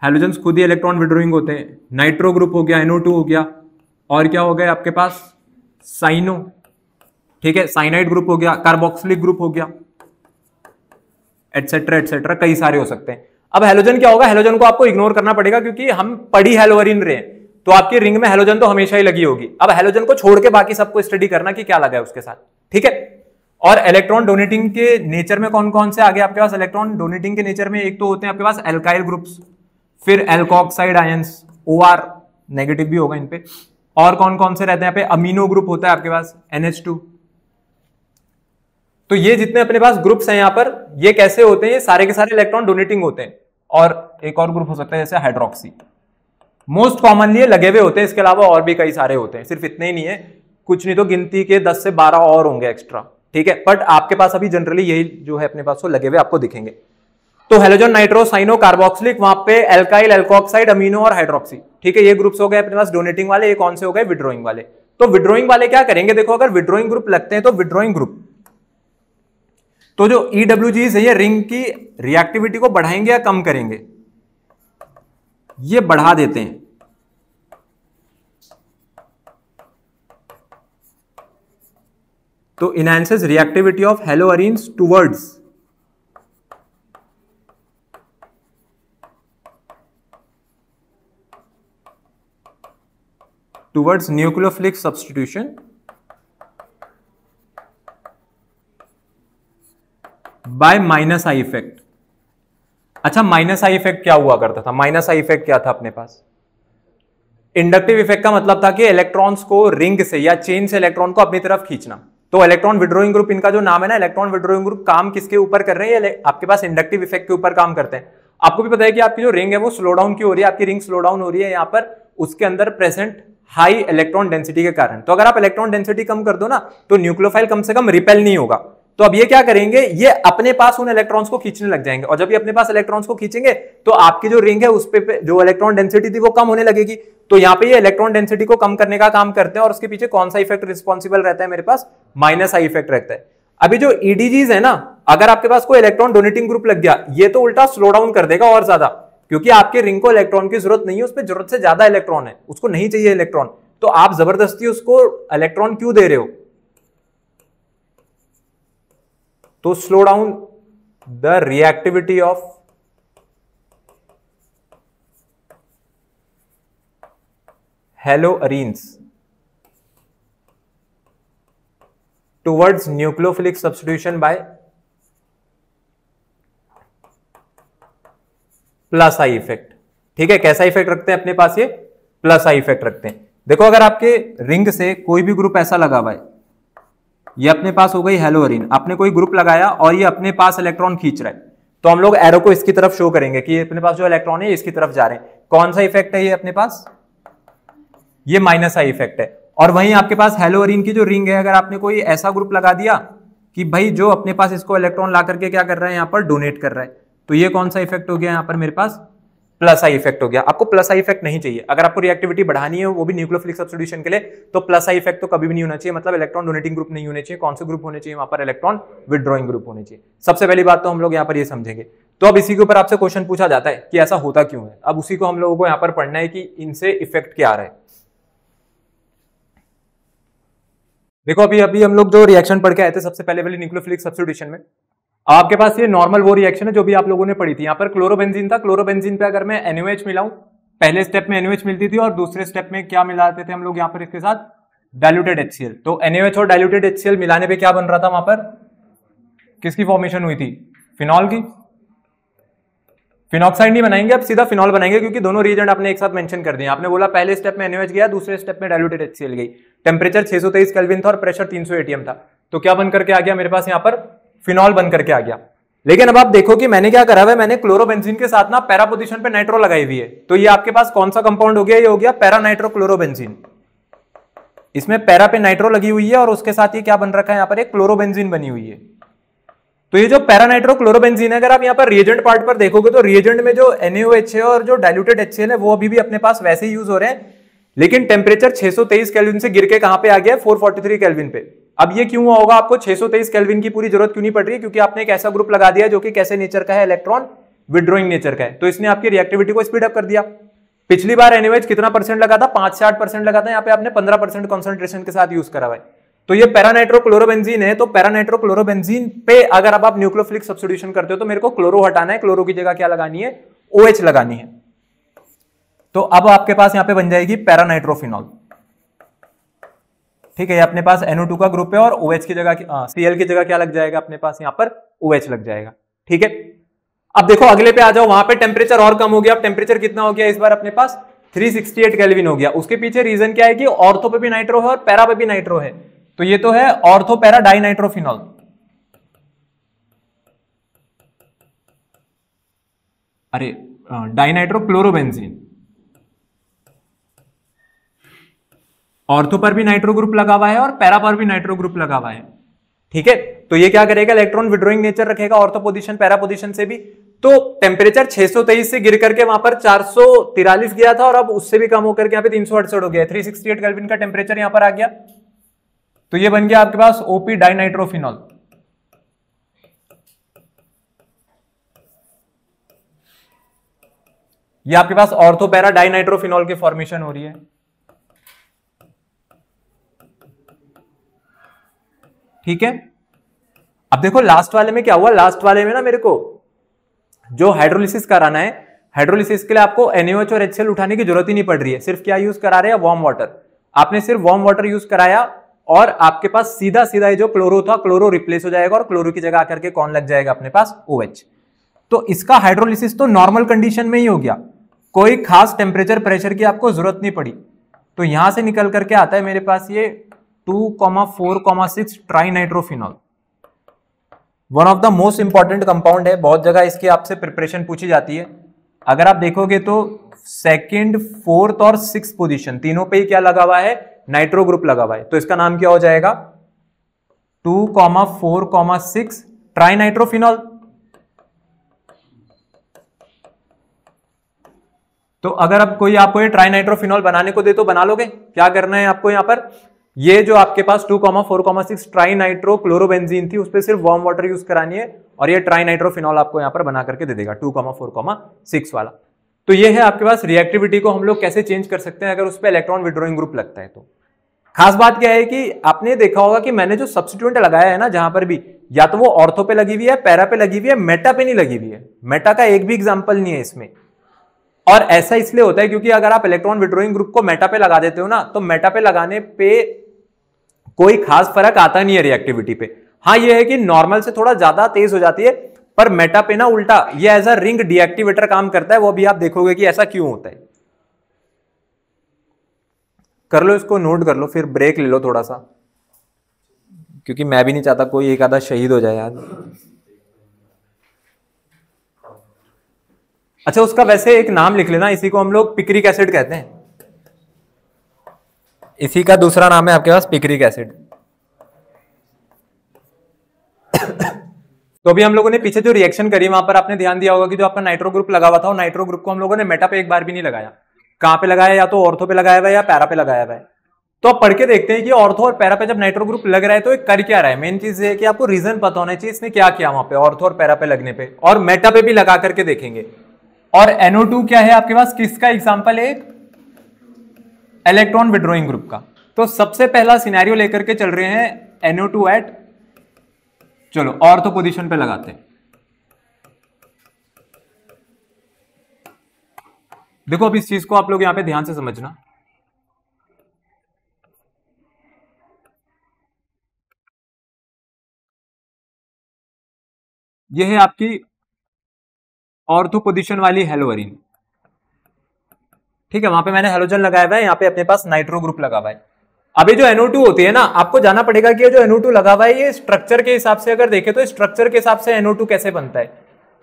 हैलोजेंस खुद ही इलेक्ट्रॉन विथड्रॉइंग होते हैं। नाइट्रो ग्रुप हो गया, NO2 हो गया, और क्या हो गया आपके पास, साइनो, ठीक है, साइनाइड ग्रुप हो गया, कार्बोक्सिलिक ग्रुप हो गया, एटसेट्रा एटसेट्रा, कई सारे हो सकते हैं। अब हैलोजन क्या होगा, हैलोजन को आपको इग्नोर करना पड़ेगा, क्योंकि हम पढ़ी हैलोअरीन रहे हैं, तो आपकी रिंग में हैलोजन तो हमेशा ही लगी होगी। अब हैलोजन को छोड़ के बाकी सबको स्टडी करना कि क्या लगा है उसके साथ, ठीक है। और इलेक्ट्रॉन डोनेटिंग के नेचर में कौन कौन से आगे आपके पास, इलेक्ट्रॉन डोनेटिंग के नेचर में एक तो होते हैं आपके पास एल्काइल ग्रुप्स, फिर एल्कोक्साइड आयंस, OR नेगेटिव भी होगा इन पे, और कौन कौन से रहते हैं यहाँ पे, अमीनो ग्रुप होता है आपके पास NH2। तो ये जितने अपने पास ग्रुप्स हैं यहाँ पर, ये कैसे होते हैं, ये सारे के सारे इलेक्ट्रॉन डोनेटिंग होते हैं। और एक और ग्रुप हो सकता है जैसे हाइड्रोक्सी, मोस्ट कॉमनली ये लगे हुए होते हैं। इसके अलावा और भी कई सारे होते हैं, सिर्फ इतने ही नहीं है, कुछ नहीं तो गिनती के 10 से 12 और होंगे एक्स्ट्रा, ठीक है। बट आपके पास अभी जनरली यही जो है अपने पास वो लगे हुए आपको दिखेंगे। तो हेलोजन, नाइट्रो, साइनो, कार्बोक्सिलिक, वहां पे एल्काइल, एल्कोक्साइड, अमीनो और हाइड्रोक्सी, ठीक है, ये ग्रुप्स हो गए अपने पास डोनेटिंग वाले। ये कौन से हो गए, विथड्रॉइंग वाले। तो विथड्रॉइंग वाले क्या करेंगे, देखो, अगर विथड्रॉइंग ग्रुप लगते हैं तो विथड्रॉइंग ग्रुप तो जो EWGs है ये रिंग की रिएक्टिविटी को बढ़ाएंगे या कम करेंगे, ये बढ़ा देते हैं। तो enhances reactivity of haloarenes towards towards nucleophilic substitution by minus I effect. अच्छा, माइनस आई इफेक्ट क्या हुआ करता था? माइनस आई इफेक्ट क्या था अपने पास? इंडक्टिव इफेक्ट का मतलब था कि इलेक्ट्रॉन्स को रिंग से या चेन से इलेक्ट्रॉन को अपनी तरफ खींचना। तो इलेक्ट्रॉन विड्रॉइंग ग्रुप, इनका जो नाम है ना, इलेक्ट्रॉन विड्रॉइंग ग्रुप, काम किसके ऊपर कर रहे हैं? ये आपके पास इंडक्टिव इफेक्ट के ऊपर काम करते हैं। आपको भी पता है कि आपकी जो रिंग है वो स्लो डाउन क्यों हो रही है? आपकी रिंग स्लो डाउन हो रही है यहाँ पर उसके अंदर प्रेजेंट हाई इलेक्ट्रॉन डेंसिटी के कारण। तो अगर आप इलेक्ट्रॉन डेंसिटी कम कर दो ना, तो न्यूक्लियोफाइल कम से कम रिपेल नहीं होगा। तो अब ये क्या करेंगे? ये अपने पास उन इलेक्ट्रॉन्स को खींचने लग जाएंगे, और जब ये अपने पास इलेक्ट्रॉन्स को खींचेंगे तो आपकी जो रिंग है उस पे जो इलेक्ट्रॉन डेंसिटी थी वो कम होने लगेगी। तो यहाँ पे ये इलेक्ट्रॉन डेंसिटी को कम करने का काम करते हैं, और उसके पीछे कौन सा इफेक्ट रिस्पॉन्सिबल रहता है? मेरे पास माइनस आई इफेक्ट रहता है। अभी जो ईडीजीज है ना, अगर आपके पास कोई इलेक्ट्रॉन डोनेटिंग ग्रुप लग गया, ये तो उल्टा स्लो डाउन कर देगा और ज्यादा, क्योंकि आपके रिंग को इलेक्ट्रॉन की जरूरत नहीं है, उस पर जरूरत से ज्यादा इलेक्ट्रॉन है, उसको नहीं चाहिए इलेक्ट्रॉन। तो आप जबरदस्ती उसको इलेक्ट्रॉन क्यों दे रहे हो? तो slow down the reactivity of haloarenes towards nucleophilic substitution by plus I effect. ठीक है, कैसा इफेक्ट रखते हैं अपने पास? ये प्लस आई इफेक्ट रखते हैं। देखो, अगर आपके रिंग से कोई भी ग्रुप ऐसा लगा हुआ है, ये अपने पास हो गई हैलोअरीन, आपने कोई ग्रुप लगाया और ये अपने पास इलेक्ट्रॉन खींच रहा है, तो हम लोग एरो को इसकी तरफ शो करेंगे कि अपने पास जो इलेक्ट्रॉन है इसकी तरफ जा रहे हैं। कौन सा इफेक्ट है ये अपने पास? ये माइनस आई इफेक्ट है। और वहीं आपके पास हैलोअरीन की जो रिंग है, अगर आपने कोई ऐसा ग्रुप लगा दिया कि भाई जो अपने पास इसको इलेक्ट्रॉन ला करके क्या कर रहा है, यहाँ पर डोनेट कर रहा है, तो ये कौन सा इफेक्ट हो गया? यहाँ पर मेरे पास प्लस आई इफेक्ट हो गया। आपको प्लस आई इफेक्ट नहीं चाहिए। अगर आपको रिएक्टिविटी बढ़ानी है, वो भी न्यूक्लियोफिलिक सब्स्टिट्यूशन के लिए, तो प्लस आई इफेक्ट तो कभी भी नहीं होना चाहिए। मतलब इलेक्ट्रॉन डोनेटिंग ग्रुप नहीं होने चाहिए। कौन से ग्रुप होने चाहिए? वहां पर इलेक्ट्रॉन विड्रॉइंग ग्रुप होने चाहिए। सबसे पहली बात तो हम लोग यहाँ पर ये समझेंगे। तो अब इसी के ऊपर आपसे क्वेश्चन पूछा जाता है कि ऐसा होता क्यों है। अब उसी को हम लोगों को यहाँ पर पढ़ना है कि इनसे इफेक्ट क्या आ रहा है। देखो, अभी अभी हम लोग जो रिएक्शन पढ़ के आए थे सबसे पहले वाली न्यूक्लियोफिलिक सब्स्टिट्यूशन में, आपके पास ये नॉर्मल वो रिएक्शन है जो भी आप लोगों ने पढ़ी थी। यहाँ पर क्लोरोबेंजीन था, क्लोरोबेंजीन पे अगर मैं NaOH मिलाऊं, पहले स्टेप में NaOH मिलती थी और दूसरे स्टेप में क्या मिलाते थे हम लोग यहाँ पर इसके साथ? Diluted HCl। तो NaOH और डाइल्यूटेड HCl मिलाने पे क्या बन रहा था? वहां पर किसकी फॉर्मेशन हुई थी? फिनॉल की। फिनॉक्साइड नहीं बनाएंगे, अब सीधा फिनॉल बनाएंगे, क्योंकि दोनों रिएजेंट आपने एक साथ मेंशन कर दिए। आपने बोला पहले स्टेप में NaOH गया, दूसरे स्टेप में डाइल्यूटेड HCl गई। टेम्परेचर 623 केल्विन था और प्रेशर 300 atm था। तो क्या बन करके आ गया मेरे पास? यहाँ पर फिनॉल बन करके आ गया। लेकिन अब आप देखो कि मैंने क्या करा हुआ है, मैंने क्लोरोबेंजीन के साथ ना पैरा पोजीशन पे नाइट्रो लगाई हुई है। तो ये आपके पास कौन सा कंपाउंड हो गया? ये हो गया पैरा नाइट्रो क्लोरोबेंजीन। इसमें पैरा पे नाइट्रो लगी हुई है और उसके साथ ये क्या बन रखा है? यहाँ पर एक क्लोरोबेंजीन बनी हुई है। तो ये जो पैरा नाइट्रो क्लोरोबेंजीन है, अगर आप यहाँ पर रिएजेंट पार्ट पर देखोगे तो रिएजेंट में जो NaOH है और जो डाइल्यूटेड HCl है वो अभी भी अपने पास वैसे ही यूज हो रहे हैं, लेकिन टेम्परेचर 623 केल्विन से गिर के कहां पे आ गया? 443 केल्विन पे। अब ये क्यों हुआ होगा? आपको 623 केल्विन की पूरी जरूरत क्यों नहीं पड़ रही है? क्योंकि आपने एक ऐसा ग्रुप लगा दिया जो कि कैसे नेचर का है? इलेक्ट्रॉन विड्रॉइंग नेचर का है। तो इसने आपकी रिएक्टिविटी को स्पीड अप कर दिया। पिछली बार NaOH कितना परसेंट लगा था? 5 से 8% लगा था। यहाँ पे आपने 15% कॉन्सेंट्रेशन के साथ यूज करा हुआ है। तो ये पैरानाइट्रो क्लोरोबेंजीन है। तो पैरानाइट्रो क्लोरोबेंजीन पे अगर अब आप न्यूक्लियोफिलिक सब्स्टिट्यूशन करते हो तो मेरे को क्लोरो हटाना है, क्लोरो की जगह क्या लगानी है? OH लगानी है। तो अब आपके पास यहाँ पे बन जाएगी पैरानाइट्रोफिनॉल। ठीक है, ये अपने पास NO2 का ग्रुप है और OH की जगह Cl की जगह क्या लग जाएगा? अपने पास यहाँ पर OH लग जाएगा। ठीक है, अब देखो अगले पे आ जाओ। वहां पे टेम्परेचर और कम हो गया। अब टेम्परेचर कितना हो गया इस बार? अपने पास 368 केल्विन हो गया। उसके पीछे रीजन क्या है कि ऑर्थो पे भी नाइट्रो है और पैरा पे भी नाइट्रो है। तो ये तो है ऑर्थो पैरा डाइनाइट्रोफिनॉल। अरे डाइनाइट्रो क्लोरोबेंजीन। ऑर्थो पर भी नाइट्रो ग्रुप लगा हुआ है और पैरा पर भी नाइट्रो ग्रुप लगा हुआ है। ठीक है, तो ये क्या करेगा? इलेक्ट्रॉन विड्रॉइंग नेचर रखेगा ऑर्थो पोजीशन पैरा पोजीशन से भी। तो टेम्परेचर 623 से गिर करके वहां पर 443 गया था और अब उससे भी कम होकर के यहाँ पे 368 हो गया। 368 केल्विन का टेम्परेचर यहां पर आ गया। तो ये बन गया आपके पास OP डाइनाइट्रोफिनॉल। ये आपके पास ऑर्थो पैरा डाइनाइट्रोफिनॉल की फॉर्मेशन हो रही है। ठीक है, अब देखो लास्ट वाले में क्या हुआ? लास्ट वाले में ना मेरे को जो हाइड्रोलिसिस कराना है, हाइड्रोलिसिस के लिए आपको NaOH और HCl उठाने की जरूरत ही नहीं पड़ रही है। सिर्फ क्या यूज करा रहे हैं? Warm water. आपने सिर्फ वार्म वाटर यूज कराया और आपके पास सीधा सीधा ये जो क्लोरो था क्लोरो रिप्लेस हो जाएगा और क्लोरो की जगह आकर के कौन लग जाएगा अपने पास OH। तो इसका हाइड्रोलिसिस तो नॉर्मल कंडीशन में ही हो गया, कोई खास टेम्परेचर प्रेशर की आपको जरूरत नहीं पड़ी। तो यहां से निकल करके आता है मेरे पास ये 2,4,6 try nitrophenol, one of the most important compound है, बहुत जगह इसकी आपसे प्रिपरेशन पूछी जाती है। अगर आप देखोगे तो सेकंड, फोर्थ और सिक्स पोजीशन तीनों पे ही क्या लगा हुआ है, नाइट्रो ग्रुप लगा हुआ है। तो इसका नाम क्या हो जाएगा, 2,4,6 ट्राई नाइट्रोफिनॉल। तो अगर अब कोई आपको ये ट्राई नाइट्रोफिनॉल बनाने को दे तो बना लोगे। क्या करना है आपको, यहां पर ये जो आपके पास 2,4,6 ट्राई नाइट्रो क्लोरोबेंजीन थी उस पर सिर्फ वार्म वाटर यूज करानी है और ये ट्राई नाइट्रोफिनॉल आपको यहां पर बना करके दे देगा 2,4,6 वाला। तो ये है आपके पास रिएक्टिविटी को हम लोग कैसे चेंज कर सकते हैं अगर उस पर इलेक्ट्रॉन विड्रॉइंग ग्रुप लगता है। तो खास बात क्या है कि आपने देखा होगा कि मैंने जो सब्स्टिट्यूएंट लगाया है ना, जहां पर भी या तो वो ऑर्थो पे लगी हुई है, पैरा पे लगी हुई है, मेटा पे नहीं लगी हुई है। मेटा का एक भी एग्जाम्पल नहीं है इसमें। और ऐसा इसलिए होता है क्योंकि अगर आप इलेक्ट्रॉन विड्रॉइंग ग्रुप को मेटा पे लगा देते हो ना, तो मेटा पे लगाने पे कोई खास फर्क आता नहीं है रिएक्टिविटी पे। हाँ ये है कि नॉर्मल से थोड़ा ज्यादा तेज हो जाती है, पर मेटा पे ना उल्टा ये एज अ रिंग डीएक्टिवेटर काम करता है। वो भी आप देखोगे कि ऐसा क्यों होता है। कर लो इसको, नोट कर लो, फिर ब्रेक ले लो थोड़ा सा, क्योंकि मैं भी नहीं चाहता कोई एक आधा शहीद हो जाए आज। अच्छा उसका वैसे एक नाम लिख लेना, इसी को हम लोग पिक्रिक एसिड कहते हैं। इसी का दूसरा नाम है आपके पास पिक्रिक एसिड। तो अभी हम लोगों ने पीछे जो रिएक्शन करी वहां पर आपने ध्यान दिया होगा कि जो आपका नाइट्रो ग्रुप लगा हुआ था, वो नाइट्रो ग्रुप को हम लोगों ने मेटा पे एक बार भी नहीं लगाया। कहां पे लगाया, या तो ऑर्थो पे लगाया हुआ है या पैरा पे लगाया हुआ है। तो आप पढ़ के देखते हैं कि ऑर्थो और पैरा पे जब नाइट्रो ग्रुप लग रहा है तो ये कर क्या रहा है। मेन चीज है कि आपको रीजन पता होना चाहिए इसने क्या किया वहां पे ऑर्थो और पैरा पे लगने पे, और मेटा पे भी लगा करके देखेंगे। और NO2 क्या है आपके पास, किसका एग्जाम्पल है, इलेक्ट्रॉन विड्रॉइंग ग्रुप का। तो सबसे पहला सिनेरियो लेकर के चल रहे हैं NO2 एट, चलो ऑर्थो पोजीशन पे लगाते हैं। देखो अब इस चीज को आप लोग यहां पे ध्यान से समझना। यह है आपकी ऑर्थो पोजीशन वाली हेलोअरीन, ठीक है। वहां पे मैंने हेलोजन लगाया हुआ है, यहाँ पे अपने पास नाइट्रो ग्रुप लगा हुआ है। अभी जो NO2 होती है ना, आपको जाना पड़ेगा कि जो NO2 लगा हुआ है ये स्ट्रक्चर के हिसाब से अगर देखें तो स्ट्रक्चर के हिसाब से NO2 कैसे बनता है।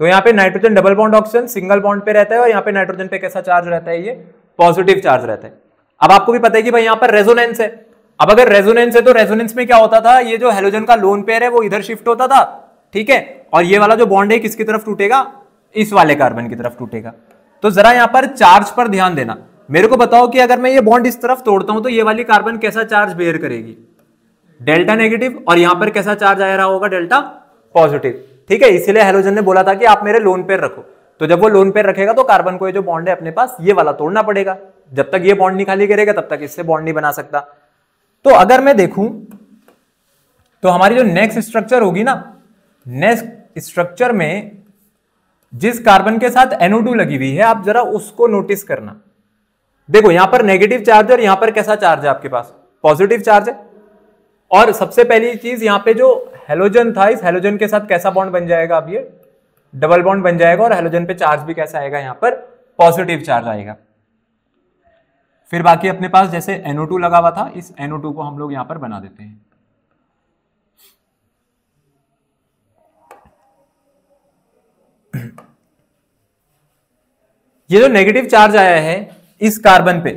तो यहाँ पे nitrogen double bond oxygen single bond पे रहता है और यहाँ पे नाइट्रोजन पे कैसा चार्ज रहता है, ये पॉजिटिव चार्ज रहता है। अब आपको भी पता है कि भाई यहाँ पर रेजोनेंस है। अब अगर रेजोनेंस है तो रेजोनेंस में क्या होता था, ये जो हेलोजन का लोन पेयर है वो इधर शिफ्ट होता था, ठीक है, और ये वाला जो बॉन्ड है किसकी तरफ टूटेगा, इस वाले कार्बन की तरफ टूटेगा। तो जरा यहाँ पर चार्ज पर ध्यान देना। मेरे को बताओ कि अगर मैं ये बॉन्ड इस तरफ तोड़ता हूं तो ये वाली कार्बन कैसा चार्ज बेयर करेगी, डेल्टा नेगेटिव, और यहां पर कैसा चार्ज आ रहा होगा, डेल्टा पॉजिटिव, ठीक है। इसीलिए हेलोजन ने बोला था कि आप मेरे लोन पेयर रखो। तो जब वो लोन पेयर रखेगा तो कार्बन को ये जो बॉन्ड है अपने पास ये वाला तोड़ना पड़ेगा। जब तक ये बॉन्ड नहीं खाली करेगा तब तक इससे बॉन्ड नहीं बना सकता। तो अगर मैं देखूं तो हमारी जो नेक्स्ट स्ट्रक्चर होगी ना, नेक्स्ट स्ट्रक्चर में जिस कार्बन के साथ NO2 लगी हुई है, आप जरा उसको नोटिस करना। देखो यहां पर नेगेटिव चार्ज और यहां पर कैसा चार्ज है आपके पास, पॉजिटिव चार्ज है। और सबसे पहली चीज यहां पे जो हेलोजन था, इस हेलोजन के साथ कैसा बॉन्ड बन जाएगा, अब ये डबल बॉन्ड बन जाएगा और हेलोजन पे चार्ज भी कैसा आएगा, यहां पर पॉजिटिव चार्ज आएगा। फिर बाकी अपने पास जैसे NO2 लगा हुआ था, इस NO2 को हम लोग यहां पर बना देते हैं। ये जो नेगेटिव चार्ज आया है इस कार्बन पे,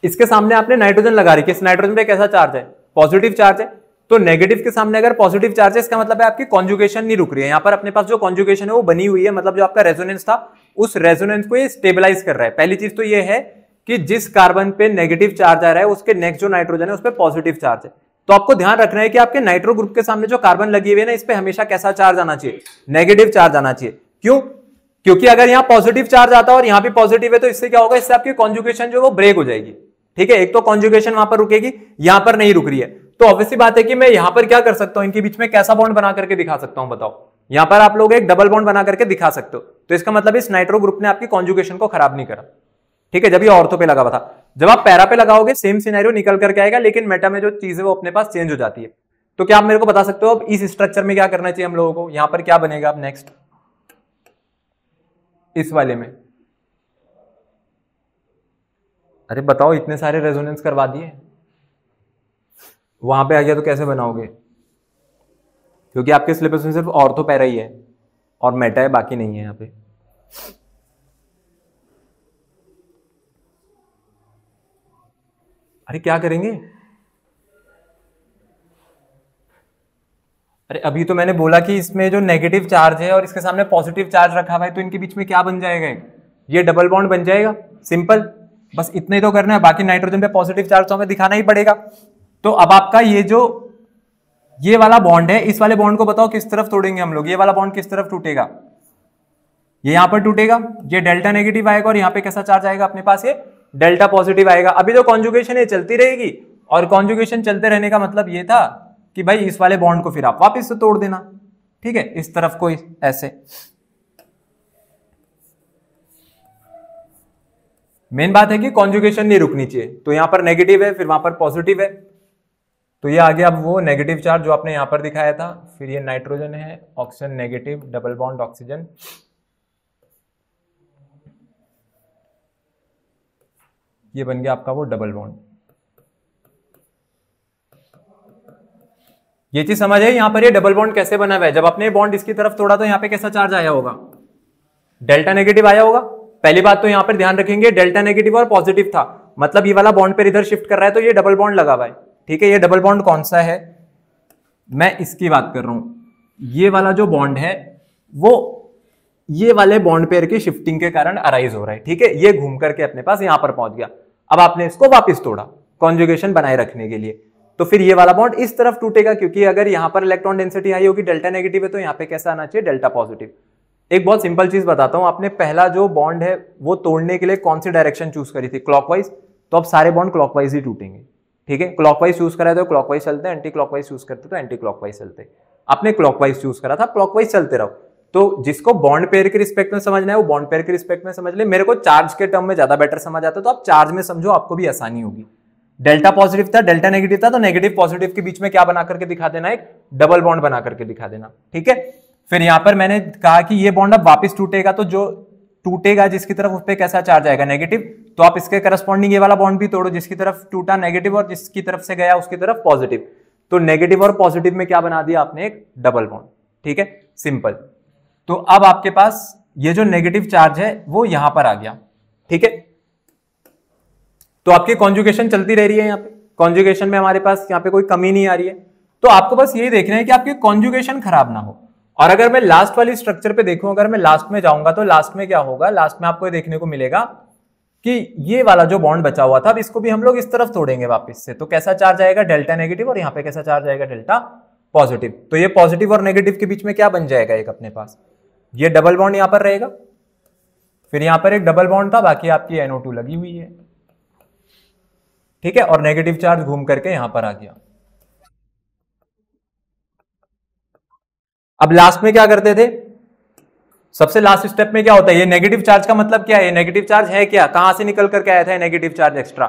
इसके सामने आपने नाइट्रोजन लगा रही है, इस नाइट्रोजन पे कैसा चार्ज है, पॉजिटिव चार्ज है। तो नेगेटिव के सामने अगर पॉजिटिव चार्ज है, इसका मतलब है आपकी कॉन्जुगेशन नहीं रुक रही है। यहां पर अपने पास जो कॉन्जुगेशन है वो बनी हुई है, मतलब जो आपका रेजोनेंस था उस रेजोनेंस को ये स्टेबलाइज कर रहा है। पहली चीज तो ये है कि जिस कार्बन पे नेगेटिव चार्ज आ रहा है उसके नेक्स्ट जो नाइट्रोजन है उस पर पॉजिटिव चार्ज है। तो आपको ध्यान रखना है कि आपके नाइट्रो ग्रुप के सामने जो कार्बन लगी हुई है ना, इस पे हमेशा कैसा चार्ज आना चाहिए, नेगेटिव चार्ज आना चाहिए। क्यों, क्योंकि अगर यहाँ पॉजिटिव चार्ज आता है और यहाँ भी पॉजिटिव है तो इससे क्या होगा, इससे आपकी कॉन्जुगेशन जो वो ब्रेक हो जाएगी, ठीक है। एक तो कॉन्जुगेशन वहां पर रुकेगी, यहां पर नहीं रुक रही है। तो ऑब्वियसली बात है कि मैं यहां पर क्या कर सकता हूं, इनके बीच में कैसा बॉन्ड बना करके दिखा सकता हूं, बताओ। यहां पर आप लोग एक डबल बॉन्ड बना करके दिखा सकते हो। तो इसका मतलब इस नाइट्रो ग्रुप ने आपकी कॉन्जुगेशन को खराब नहीं करा। ठीक है, जब ये ऑर्थो पे लगा हुआ था। जब आप पैरा पे लगाओगे सेम सिनेरियो निकल करके आएगा, लेकिन मेटा में जो चीज है वो अपने पास चेंज हो जाती है। तो क्या आप मेरे को बता सकते हो अब इस स्ट्रक्चर में क्या करना चाहिए हम लोगों को, यहां पर क्या बनेगा अब नेक्स्ट इस वाले में? अरे बताओ, इतने सारे रेजोनेंस करवा दिए, वहां पे आ गया तो कैसे बनाओगे? क्योंकि आपके सिलेबस में सिर्फ ऑर्थो पैरा ही है और मेटा है, बाकी नहीं है यहाँ पे। अरे क्या करेंगे? अरे अभी तो मैंने बोला कि इसमें जो नेगेटिव चार्ज है और इसके सामने पॉजिटिव चार्ज रखा हुआ है, तो इनके बीच में क्या बन जाएगा? ये डबल बॉन्ड बन जाएगा, सिंपल। बस इतना ही तो करना है, बाकी नाइट्रोजन पे पॉजिटिव चार्ज तो हमें दिखाना ही पड़ेगा। तो अब आपका ये वाला बॉन्ड है, इस वाले बॉन्ड को बताओ किस तरफ तोड़ेंगे हम लोग? ये वाला बॉन्ड किस तरफ टूटेगा? ये यहां पर टूटेगा, ये डेल्टा नेगेटिव आएगा और यहां पे कैसा चार्ज आएगा अपने पास? ये डेल्टा पॉजिटिव आएगा। अभी जो कॉन्जुगेशन है चलती रहेगी, और कॉन्जुगेशन चलते रहने का मतलब ये था कि भाई इस वाले बॉन्ड को फिर आप वापस से तोड़ देना, ठीक है, इस तरफ को ऐसे। मेन बात है कि कॉन्जुगेशन नहीं रुकनी चाहिए, तो यहां पर नेगेटिव है, फिर वहां पर पॉजिटिव है, तो ये आ गया अब वो नेगेटिव चार्ज जो आपने यहां पर दिखाया था। फिर ये नाइट्रोजन है, oxygen negative, double bond oxygen, ये बन गया आपका वो डबल बॉन्ड। ये चीज समझ है? यहां पर ये डबल बॉन्ड कैसे बना हुआ है? जब आपने बॉन्ड इसकी तरफ तोड़ा तो यहां पे कैसा चार्ज आया होगा? डेल्टा नेगेटिव आया होगा। पहली बात तो यहां पर ध्यान रखेंगे, डेल्टा नेगेटिव और पॉजिटिव था, मतलब ये वाला बॉन्ड पे इधर शिफ्ट कर रहा है, तो ये डबल बॉन्ड लगा हुआ है, ठीक है। ये डबल बॉन्ड कौन सा है? मैं इसकी बात कर रहा हूं। ये वाला जो बॉन्ड है वो ये वाले बॉन्ड पेयर की शिफ्टिंग के कारण अराइज हो रहा है, ठीक है। ये घूम करके अपने पास यहां पर पहुंच गया। अब आपने इसको वापस तोड़ा कॉन्जुगेशन बनाए रखने के लिए, तो फिर ये वाला बॉन्ड इस तरफ टूटेगा, क्योंकि अगर यहां पर इलेक्ट्रॉन डेंसिटी हाई होगी, डेल्टा नेगेटिव है, तो यहां पे कैसा आना चाहिए? Delta positive. एक बहुत सिंपल चीज बताता हूं, आपने पहला जो बॉन्ड है वो तोड़ने के लिए कौन सी डायरेक्शन चूज करी थी? क्लॉकवाइज। तो अब सारे बॉन्ड क्लॉकवाइज ही टूटेंगे, ठीक है। क्लॉकवाइज चूज करा तो क्लॉकवाइज चलते हैं, एंटी क्लॉकवाइज चूज करते तो एंटी क्लॉकवाइज चलते। आपने क्लॉकवाइज चूज करा था, क्लॉकवाइज चलते रहो। तो जिसको बॉन्ड पेयर के रिस्पेक्ट में समझना है वो बॉन्ड पेयर के रिस्पेक्ट में समझ ले। मेरे को चार्ज के टर्म में ज्यादा बेटर समझ आता है, तो आप चार्ज में समझो, आपको भी आसानी होगी। डेल्टा पॉजिटिव था, डेल्टा नेगेटिव था, तो नेगेटिव पॉजिटिव के बीच में क्या बना करके दिखा देना? एक डबल बॉन्ड बना करके दिखा देना, ठीक है। फिर यहां पर मैंने कहा कि ये बॉन्ड अब वापस टूटेगा, तो जो टूटेगा जिसकी तरफ उस पर कैसा चार्ज आएगा? नेगेटिव। तो आप इसके करस्पॉन्डिंग ये वाला बॉन्ड भी तोड़ो, जिसकी तरफ टूटा नेगेटिव और जिसकी तरफ से गया उसकी तरफ पॉजिटिव। तो नेगेटिव और पॉजिटिव में क्या बना दिया आपने? एक डबल बॉन्ड, ठीक है, सिंपल। तो अब आपके पास ये जो नेगेटिव चार्ज है वो यहां पर आ गया, ठीक है। तो आपकी कॉन्जुगेशन चलती रह रही है, यहाँ पे कॉन्जुगेशन में हमारे पास यहाँ पे कोई कमी नहीं आ रही है। तो आपको बस यही देखना है कि आपकी कॉन्जुगेशन खराब ना हो। और अगर मैं लास्ट वाली स्ट्रक्चर पे देखूं, अगर मैं लास्ट में जाऊंगा तो लास्ट में क्या होगा? लास्ट में आपको ये देखने को मिलेगा कि ये वाला जो बॉन्ड बचा हुआ था, अब इसको भी हम लोग इस तरफ तोड़ेंगे वापस से, तो कैसा चार्ज आएगा? डेल्टा नेगेटिव, और यहाँ पे कैसा चार्ज आएगा? Delta positive. तो ये पॉजिटिव और नेगेटिव के बीच में क्या बन जाएगा? एक अपने पास ये डबल बॉन्ड यहां पर रहेगा, फिर यहां पर एक डबल बॉन्ड था, बाकी आपकी NO2 लगी हुई है, ठीक है, और नेगेटिव चार्ज घूम करके यहां पर आ गया। अब लास्ट में क्या करते थे? सबसे लास्ट स्टेप में क्या होता है? ये नेगेटिव चार्ज का मतलब क्या है? नेगेटिव चार्ज है क्या? कहां से निकल करके आया था नेगेटिव चार्ज एक्स्ट्रा?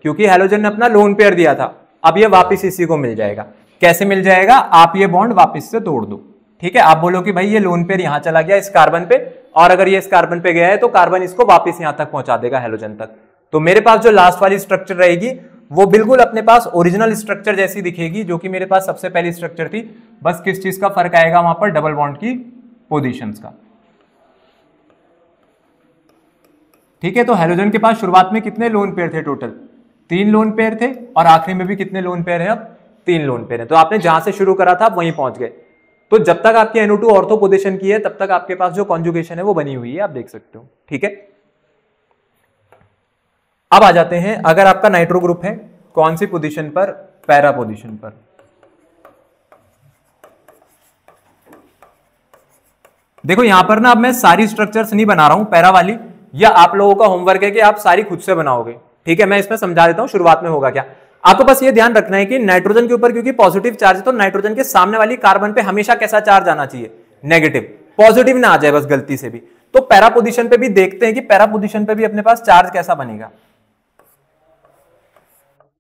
क्योंकि हैलोजन ने अपना लोन पेयर दिया था, अब ये वापस इसी को मिल जाएगा। कैसे मिल जाएगा? आप ये बॉन्ड वापस से तोड़ दो, ठीक है। आप बोलो कि भाई ये लोन पेयर यहां चला गया इस कार्बन पे, और अगर ये इस कार्बन पे गया है तो कार्बन इसको वापस यहां तक पहुंचा देगा हैलोजन तक। तो मेरे पास जो लास्ट वाली स्ट्रक्चर रहेगी वो बिल्कुल अपने पास ओरिजिनल स्ट्रक्चर जैसी दिखेगी, जो कि मेरे पास सबसे पहली स्ट्रक्चर थी। बस किस चीज का फर्क आएगा वहां पर? डबल बॉन्ड की पोजीशंस का, ठीक है। तो हैलोजन के पास शुरुआत में कितने लोन पेयर थे? टोटल 3 लोन पेयर थे, और आखिरी में भी कितने लोन पेयर हैं? अब 3 लोन पेयर हैं। तो आपने जहां से शुरू करा था वहीं पहुंच गए। तो जब तक आपकी NO2 ऑर्थो पोजीशन की है तब तक आपके पास जो कॉन्जुगेशन है वो बनी हुई है, आप देख सकते हो, ठीक है। अब आ जाते हैं, अगर आपका नाइट्रो ग्रुप है कौन सी पोजीशन पर? पैरा पोजीशन पर। देखो यहां पर ना अब मैं सारी स्ट्रक्चर्स नहीं बना रहा हूं पैरा वाली, या आप लोगों का होमवर्क है कि आप सारी खुद से बनाओगे, ठीक है। मैं इसमें समझा देता हूं शुरुआत में होगा क्या। आपको बस ये ध्यान रखना है कि नाइट्रोजन के ऊपर क्योंकि पॉजिटिव चार्ज है, तो नाइट्रोजन के सामने वाली कार्बन पे हमेशा कैसा चार्ज आना चाहिए? नेगेटिव। पॉजिटिव ना आ जाए बस गलती से भी। तो पैरा पोजीशन पे भी देखते हैं कि पैरा पोजीशन पे भी अपने पास चार्ज कैसा बनेगा।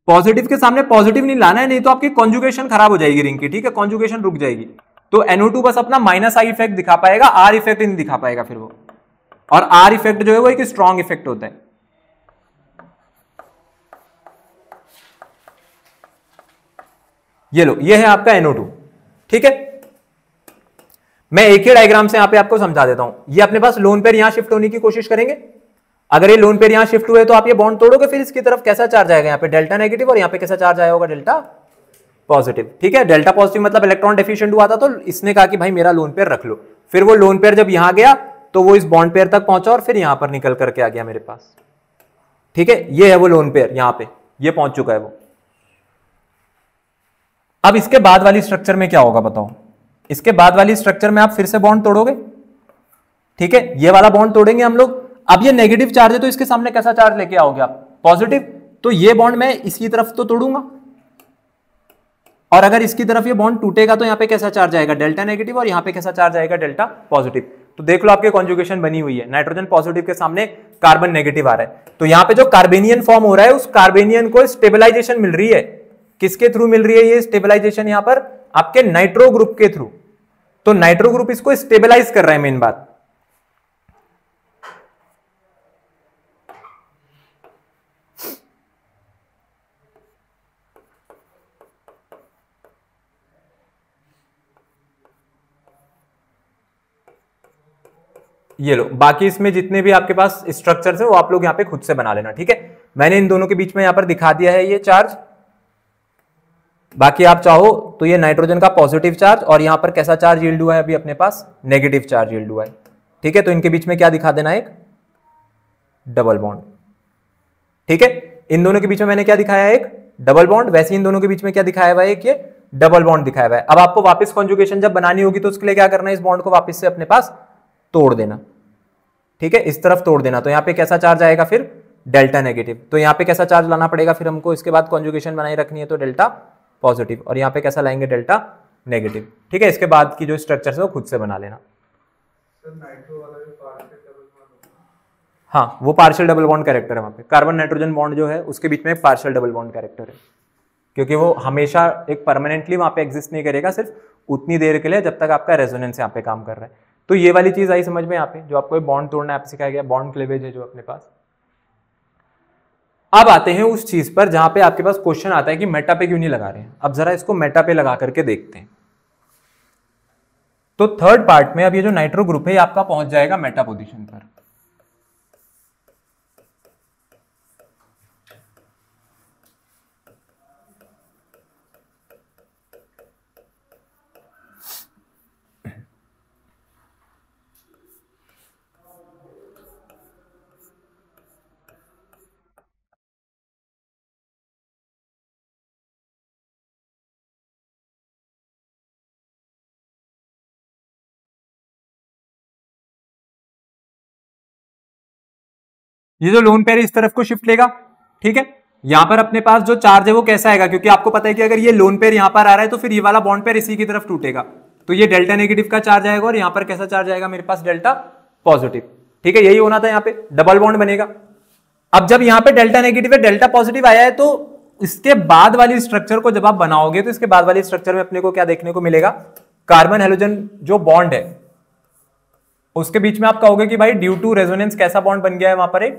पॉजिटिव के सामने पॉजिटिव नहीं लाना है, नहीं तो आपकी कॉन्जुगेशन खराब हो जाएगी रिंग की, ठीक है, कॉन्जुगेशन रुक जाएगी। तो NO2 बस अपना माइनस आई इफेक्ट दिखा पाएगा, आर इफेक्ट नहीं दिखा पाएगा फिर वो। और आर इफेक्ट जो है वो एक स्ट्रॉन्ग इफेक्ट होता है। ये लो, ये है आपका NO2, ठीक है। मैं एक ही डायग्राम से यहां पे आपको समझा देता हूं। ये अपने पास लोन पेयर यहां शिफ्ट होने की कोशिश करेंगे। अगर ये लोन पेयर यहां शिफ्ट हुए तो आप ये बॉन्ड तोड़ोगे, फिर इसकी तरफ कैसा चार्ज आएगा, यहाँ पे डेल्टा नेगेटिव, और यहाँ पे कैसा चार्ज आया होगा, डेल्टा पॉजिटिव, ठीक है। डेल्टा पॉजिटिव मतलब इलेक्ट्रॉन डेफिशिएंट हुआ था, तो इसने कहा कि भाई मेरा लोन पेयर रख लो। फिर वो लोन पेयर जब यहां गया तो वो इस बॉन्ड पेयर तक पहुंचा और फिर यहां पर निकल करके आ गया मेरे पास, ठीक है। ये है वो लोन पेयर, यहां पे ये पहुंच चुका है वो। अब इसके बाद वाली स्ट्रक्चर में क्या होगा बताओ। इसके बाद वाली स्ट्रक्चर में आप फिर से बॉन्ड तोड़ोगे, ठीक है, ये वाला बॉन्ड तोड़ेंगे हम लोग। अब ये नेगेटिव चार्ज है तो इसके सामने कैसा चार्ज लेके आओगे आप, पॉजिटिव। तो ये बॉन्ड मैं इसकी तरफ तो तोड़ूंगा, और अगर इसकी तरफ ये बॉन्ड टूटेगा तो यहां पे कैसा चार्ज आएगा, डेल्टा नेगेटिव, और यहां पे कैसा चार्ज आएगा, डेल्टा पॉजिटिव। तो देख लो आपके कॉन्जुगेशन बनी हुई है, नाइट्रोजन पॉजिटिव के सामने कार्बन नेगेटिव आ रहा है। तो यहां पे जो कार्बेनियन फॉर्म हो रहा है, उस कार्बेनियन को स्टेबलाइजेशन मिल रही है। किसके थ्रू मिल रही है ये स्टेबलाइजेशन, यहां पर आपके नाइट्रो ग्रुप के थ्रू। तो नाइट्रो ग्रुप इसको स्टेबलाइज कर रहा है, मेन बात। ये लो, बाकी इसमें जितने भी आपके पास स्ट्रक्चर्स है वो आप लोग यहां पे खुद से बना लेना, ठीक है। मैंने इन दोनों के बीच में यहां पर दिखा दिया है ये चार्ज। बाकी आप चाहो तो ये नाइट्रोजन का पॉजिटिव चार्ज, और यहां पर कैसा चार्ज यील्ड हुआ है अभी अपने पास, नेगेटिव चार्ज यील्ड हुआ है, ठीक है। तो इनके बीच में क्या दिखा देना, एक डबल बॉन्ड, ठीक है। इन दोनों के बीच में मैंने क्या दिखाया, एक डबल बॉन्ड। वैसे इन दोनों के बीच में क्या दिखाया हुआ है, एक ये डबल बॉन्ड दिखाया हुआ है। अब आपको वापस कॉन्जुगेशन जब बनानी होगी तो उसके लिए क्या करना है, इस बॉन्ड को वापस से अपने पास तोड़ देना, ठीक है, इस तरफ तोड़ देना। तो यहां पे कैसा चार्ज आएगा फिर, डेल्टा नेगेटिव। तो यहां पे कैसा चार्ज लाना पड़ेगा फिर हमको, इसके बाद कॉन्जुगेशन बनाई रखनी है तो डेल्टा पॉजिटिव, और यहां पे कैसा लाएंगे, डेल्टा नेगेटिव, ठीक है। इसके बाद की जो स्ट्रक्चर है वो खुद से बना लेना। हाँ, वो पार्शियल डबल बॉन्ड कैरेक्टर है वहां पे। कार्बन नाइट्रोजन बॉन्ड जो है उसके बीच में एक पार्शियल डबल बॉन्ड कैरेक्टर है, क्योंकि वो हमेशा एक परमानेंटली वहां पे एग्जिस्ट नहीं करेगा, सिर्फ उतनी देर के लिए जब तक आपका रेजोनेंस यहाँ पे काम कर रहा है। तो ये वाली चीज आई समझ में यहाँ पे, जो आपको बॉन्ड तोड़ना है सिखाया गया, बॉन्ड क्लीवेज है जो अपने पास। अब आते हैं उस चीज पर जहां पे आपके पास क्वेश्चन आता है कि मेटा पे क्यों नहीं लगा रहे हैं। अब जरा इसको मेटा पे लगा करके देखते हैं। तो थर्ड पार्ट में अब ये जो नाइट्रो ग्रुप है ये आपका पहुंच जाएगा मेटा पोजीशन पर। ये जो लोन पेयर इस तरफ को शिफ्ट लेगा, ठीक है। यहां पर अपने पास जो चार्ज है वो कैसा आएगा, क्योंकि आपको पता है कि अगर ये लोन पेयर यहां पर आ रहा है तो फिर ये वाला बॉन्ड पेयर इसी की तरफ टूटेगा। तो ये डेल्टा नेगेटिव का चार्ज आएगा, और यहां पर कैसा चार्ज आएगा मेरे पास, डेल्टा पॉजिटिव, ठीक है। यही होना था, यहाँ पे डबल बॉन्ड बनेगा। अब जब यहां पे डेल्टा नेगेटिव है, डेल्टा पॉजिटिव आया है, तो इसके बाद वाली स्ट्रक्चर को जब आप बनाओगे तो इसके बाद वाली स्ट्रक्चर में अपने को क्या देखने को मिलेगा, कार्बन हेलोजन जो बॉन्ड है उसके बीच में आप कहोगे कि भाई ड्यू टू रेजोनेंस कैसा बॉन्ड बन गया है, वहां पर एक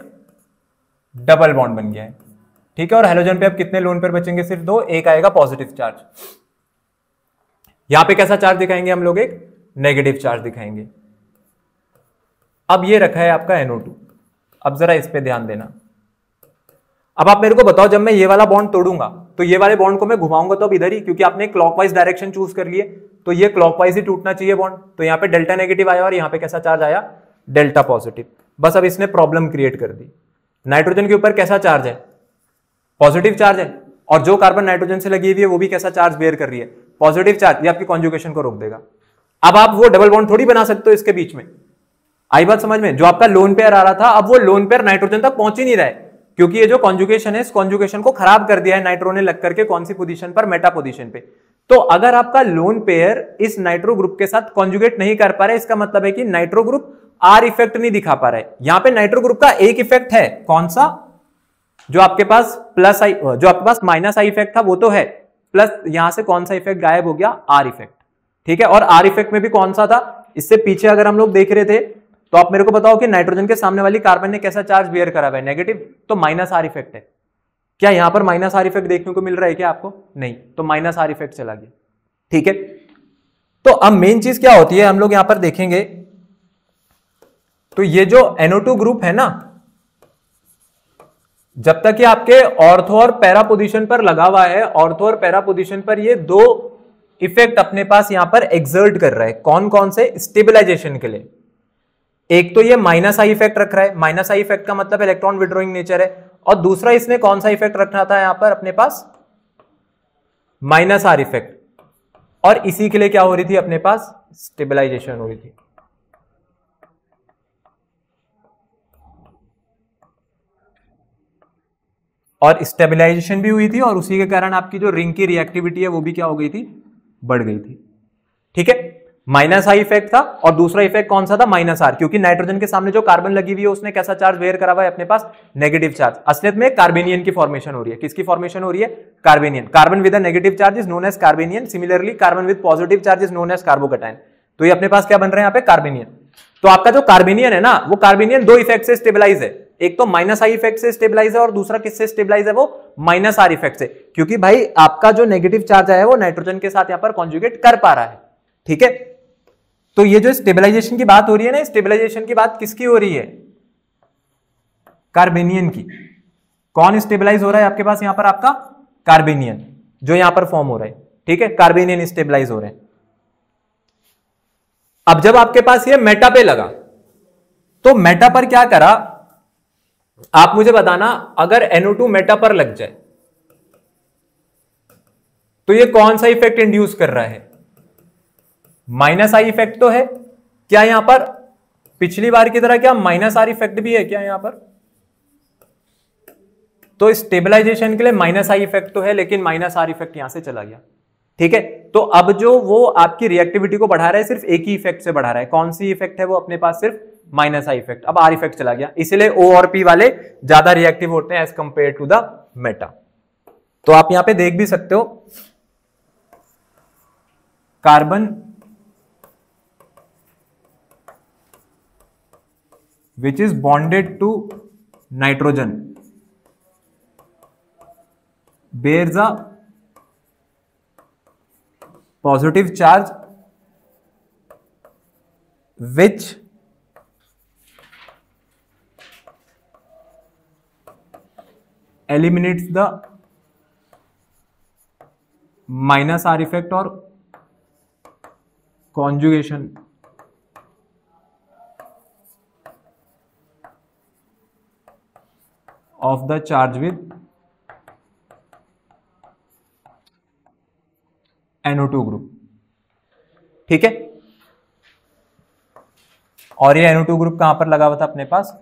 डबल बॉन्ड बन गया है, ठीक है। और हेलोजन पे अब कितने लोन पेयर बचेंगे, सिर्फ दो, एक आएगा पॉजिटिव चार्ज। यहां पे कैसा चार्ज दिखाएंगे हम लोग, एक नेगेटिव चार्ज दिखाएंगे। अब ये रखा है आपका NO2। अब जरा इस पे ध्यान देना। अब आप मेरे को बताओ, जब मैं ये वाला बॉन्ड तोड़ूंगा तो ये वाले बॉन्ड को मैं घुमाऊंगा तो अब इधर ही, क्योंकि आपने क्लॉकवाइज डायरेक्शन चूज कर लिए, तो ये क्लॉकवाइज ही टूटना चाहिए बॉन्ड। तो यहाँ पे डेल्टा नेगेटिव आया और यहाँ पे कैसा चार्ज आया, डेल्टा पॉजिटिव। बस अब इसने प्रॉब्लम क्रिएट कर दी। नाइट्रोजन के ऊपर कैसा चार्ज है, पॉजिटिव चार्ज है, और जो कार्बन नाइट्रोजन से लगी हुई है वो भी कैसा चार्ज बेयर कर रही है, पॉजिटिव चार्ज। ये आपकी कॉन्जुगेशन को रोक देगा। अब आप वो डबल बॉन्ड थोड़ी बना सकते हो इसके बीच में। आई बात समझ में, जो आपका लोन पेयर आ रहा था अब वो लोन पेयर नाइट्रोजन तक पहुंच ही नहीं रहा है, क्योंकि ये जो कॉन्जुगेशन है इस कॉन्जुगेशन को खराब कर दिया है नाइट्रो ने लग करके, कौन सी पोजीशन पर, मेटा पोजीशन पे। तो अगर आपका लोन पेयर इस नाइट्रो ग्रुप के साथ कॉन्जुगेट नहीं कर पा रहा है, इसका मतलब है कि नाइट्रो ग्रुप आर इफेक्ट नहीं दिखा पा रहा है। यहां पे नाइट्रो ग्रुप का एक इफेक्ट है, कौन सा, जो आपके पास प्लस आई, जो आपके पास माइनस आई इफेक्ट था वो तो है, प्लस यहां से कौन सा इफेक्ट गायब हो गया, आर इफेक्ट। ठीक है, और आर इफेक्ट में भी कौन सा था, इससे पीछे अगर हम लोग देख रहे थे तो आप मेरे को बताओ कि नाइट्रोजन के सामने वाली कार्बन ने कैसा चार्ज बियर करा हुआ है, नेगेटिव, तो माइनस आर इफेक्ट है। क्या यहां पर माइनस आर इफेक्ट देखने को मिल रहा है क्या आपको, नहीं, तो माइनस आर इफेक्ट चला गया। ठीक है, तो अब मेन चीज क्या होती है, हम लोग यहां पर देखेंगे तो ये जो NO2 ग्रुप है ना, जब तक ये आपके ऑर्थो और पैरा पोजीशन पर लगा हुआ है, ऑर्थो और पैरा पोजीशन पर ये दो इफेक्ट अपने पास यहां पर एक्सर्ट कर रहा है। कौन कौन से, स्टेबलाइजेशन के लिए। एक तो ये माइनस आई इफेक्ट रख रहा है, माइनस आई इफेक्ट का मतलब इलेक्ट्रॉन विड्रॉइंग नेचर है, और दूसरा इसने कौन सा इफेक्ट रखना था यहां पर अपने पास, माइनस आर इफेक्ट, और इसी के लिए क्या हो रही थी अपने पास, स्टेबलाइजेशन हो रही थी। और स्टेबलाइजेशन भी हुई थी, और उसी के कारण आपकी जो रिंग की रिएक्टिविटी है वो भी क्या हो गई थी, बढ़ गई थी। ठीक है, माइनस आई इफेक्ट था, और दूसरा इफेक्ट कौन सा था, माइनस आर, क्योंकि नाइट्रोजन के सामने जो कार्बन लगी हुई है उसने कैसा चार्ज बेयर करा हुआ है अपने पास, नेगेटिव चार्ज। असलियत में कार्बेनियन की फॉर्मेशन हो रही है, किसकी फॉर्मेशन हो रही है, carbanion. Carbon with a negative charge is known as carbanion, similarly carbon with positive charge is known as carbocation. तो ये अपने पास क्या बन रहे हैं यहाँ पे, कार्बेनियन। तो आपका जो कार्बेनियन है ना, वो कार्बेनियन दो इफेक्ट से स्टेबलाइज है, एक तो माइनस आई इफेक्ट से स्टेबलाइज है, और दूसरा किससे स्टेबलाइज है, वो माइनस आर इफेक्ट से, क्योंकि भाई आपका जो नेगेटिव चार्ज है वो नाइट्रोजन के साथ यहां पर कॉन्जुगेट कर पा रहा है। ठीक है, तो ये जो स्टेबलाइजेशन की बात हो रही है ना, स्टेबलाइजेशन की बात किसकी हो रही है, कार्बेनियन की। कौन स्टेबलाइज हो रहा है आपके पास यहां पर, आपका कार्बेनियन, जो यहां पर फॉर्म हो रहा है। ठीक है, कार्बेनियन स्टेबलाइज हो रहे हैं। अब जब आपके पास ये मेटा पे लगा, तो मेटा पर क्या करा, आप मुझे बताना, अगर NO2 मेटा पर लग जाए तो ये कौन सा इफेक्ट इंड्यूस कर रहा है, माइनस आई इफेक्ट तो है। क्या यहां पर पिछली बार की तरह क्या माइनस आर इफेक्ट भी है क्या यहां पर, तो स्टेबलाइजेशन के लिए माइनस आई इफेक्ट तो है, लेकिन माइनस आर इफेक्ट यहां से चला गया। ठीक है, तो अब जो वो आपकी रिएक्टिविटी को बढ़ा रहा है सिर्फ एक ही इफेक्ट से बढ़ा रहा है, कौन सी इफेक्ट है वो अपने पास, सिर्फ माइनस आई इफेक्ट। अब आर इफेक्ट चला गया, इसलिए O और P वाले ज्यादा रिएक्टिव होते हैं as compare to the meta. तो आप यहां पे देख भी सकते हो, carbon which is bonded to nitrogen bears a positive charge which eliminates the minus R effect or conjugation of the charge with NO2 group. ठीक है, और ये NO2 ग्रुप कहां पर लगा हुआ था अपने पास,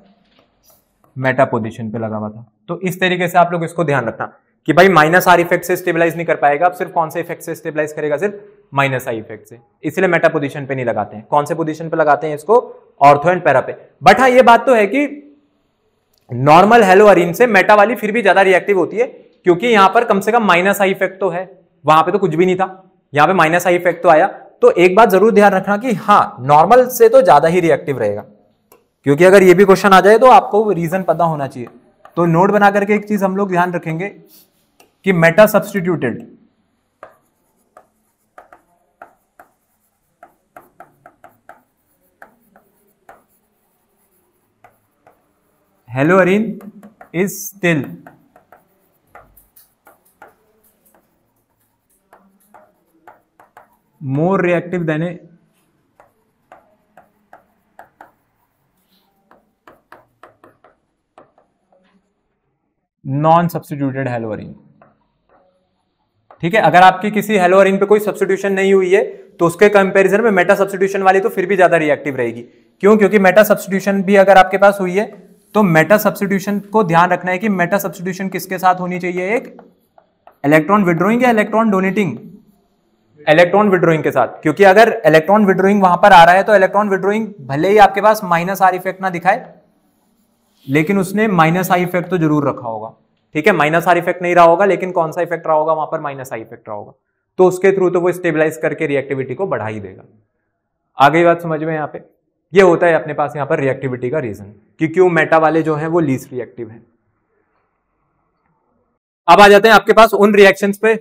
मेटा पोजीशन पे लगा हुआ था। तो इस तरीके से आप लोग इसको ध्यान रखना कि भाई माइनस आर इफेक्ट से स्टेबलाइज नहीं कर पाएगा, अब सिर्फ कौन से इफेक्ट से स्टेबलाइज करेगा, सिर्फ माइनस आई इफेक्ट से। इसलिए मेटा पोजीशन पे नहीं लगाते हैं, कौन से पोजीशन पे लगाते हैं इसको, ऑर्थो एंड पैरा पे। बट हाँ, ये बात तो है कि नॉर्मल हेलोअरीन से मेटा वाली फिर भी ज्यादा रिएक्टिव होती है, क्योंकि यहां पर कम से कम माइनस आई इफेक्ट तो है, वहां पे तो कुछ भी नहीं था, यहां पे माइनस आई इफेक्ट तो आया। तो एक बात जरूर ध्यान रखना कि हाँ, नॉर्मल से तो ज्यादा ही रिएक्टिव रहेगा, क्योंकि अगर ये भी क्वेश्चन आ जाए तो आपको रीजन पता होना चाहिए। तो नोट बना करके एक चीज हम लोग ध्यान रखेंगे कि meta substituted haloarene is still more reactive than a non substituted haloarene. ठीक है, अगर आपकी किसी हेलोअरीन पे कोई सब्स्टिट्यूशन नहीं हुई है तो उसके कंपैरिजन में मेटा सब्स्टिट्यूशन वाली तो फिर भी ज्यादा रिएक्टिव रहेगी। क्यों, क्योंकि मेटा सब्स्टिट्यूशन भी अगर आपके पास हुई है तो मेटा सब्स्टिट्यूशन को ध्यान रखना है कि मेटा सब्स्टिट्यूशन किसके साथ होनी चाहिए, एक इलेक्ट्रॉन विड्रॉइंग या इलेक्ट्रॉन डोनेटिंग, इलेक्ट्रॉन विड्रॉइंग के साथ, क्योंकि अगर इलेक्ट्रॉन विड्रॉइंग वहां पर आ रहा है तो इलेक्ट्रॉन विड्रॉइंग भले ही आपके पास माइनस आर इफेक्ट ना दिखाए, लेकिन उसने माइनस आई इफेक्ट तो जरूर रखा होगा। ठीक है, माइनस आर इफेक्ट नहीं रहा होगा, लेकिन कौन सा इफेक्ट रहा होगा वहां पर, माइनस आई इफेक्ट रहा होगा, तो उसके थ्रू तो वो स्टेबलाइज करके रिएक्टिविटी को बढ़ा ही देगा। आगे बात समझ में यहाँ पे, ये होता है अपने पास यहाँ पर रिएक्टिविटी का रीजन कि क्यों मेटा वाले जो है वो लीस्ट रिएक्टिव है। अब आ जाते हैं आपके पास उन रिएक्शंस पे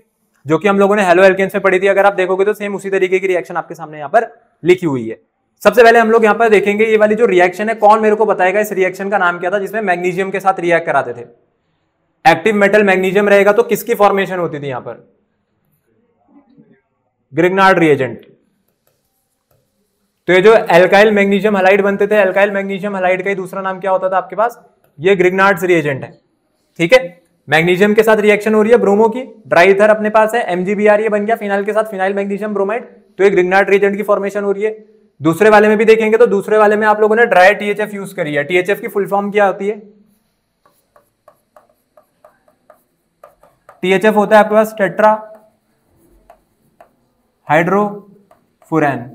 जो कि हम लोगों ने हेलो एल्केन्स में पढ़ी थी। अगर आप देखोगे तो सेम उसी तरीके की रिएक्शन आपके सामने यहाँ पर लिखी हुई है। सबसे पहले हम लोग यहाँ पर देखेंगे ये वाली जो रिएक्शन है, कौन मेरे को बताएगा इस रिएक्शन का नाम क्या था जिसमें मैग्नीशियम के साथ रिएक्ट कराते थे। एक्टिव मेटल मैग्नीशियम रहेगा तो किसकी फॉर्मेशन होती थी यहाँ पर, ग्रिग्नार्ड रिएजेंट। तो ये जो एल्काइल मैग्नीशियम हलाइड बनते थे, एल्काइल मैग्नीशियम हलाइड का ही दूसरा नाम क्या होता था आपके पास, ये ग्रिग्नार्ड्स रिएजेंट है। ठीक है, मैग्नीशियम के साथ रिएक्शन हो रही है ब्रोमो की, ड्राई ईथर अपने पास है, MgBr ये बन गया फिनाइल के साथ, फिनाइल मैग्नीशियम ब्रोमाइड, तो ये ग्रिग्नार्ड रिएजेंट की फॉर्मेशन हो रही है। दूसरे वाले में भी देखेंगे तो दूसरे वाले में आप लोगों ने ड्राई THF यूज करी है। THF की फुल फॉर्म क्या होती है, THF होता है आपके पास टेट्रा हाइड्रोफुरैन।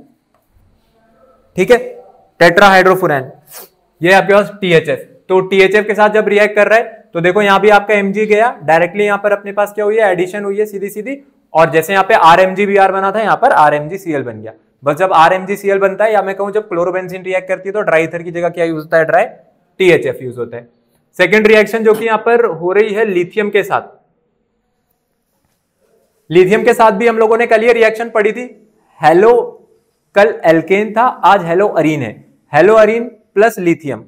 ठीक है, टेट्रा हाइड्रोफुरैन, ये आपके पास THF। तो THF के साथ जब रिएक्ट कर रहा है तो देखो यहां भी आपका Mg गया डायरेक्टली, यहां पर अपने पास क्या हुई है, एडिशन हुई है सीधी सीधी, और जैसे यहाँ पे RMgBr बना था यहाँ पर RMgCl बन गया। बस जब RMgCl बनता है, या मैं कहूं जब क्लोरोबेंजीन रिएक्ट करती है तो ड्राई ईथर की जगह क्या यूज होता है, ड्राई THF यूज होता है। सेकेंड रिएक्शन जो कि यहां पर हो रही है लिथियम के साथ, लिथियम के साथ भी हम लोगों ने कल ये रिएक्शन पढ़ी थी। हेलो कल एल्केन था, आज हेलो अरीन है, हेलो अरीन प्लस लिथियम,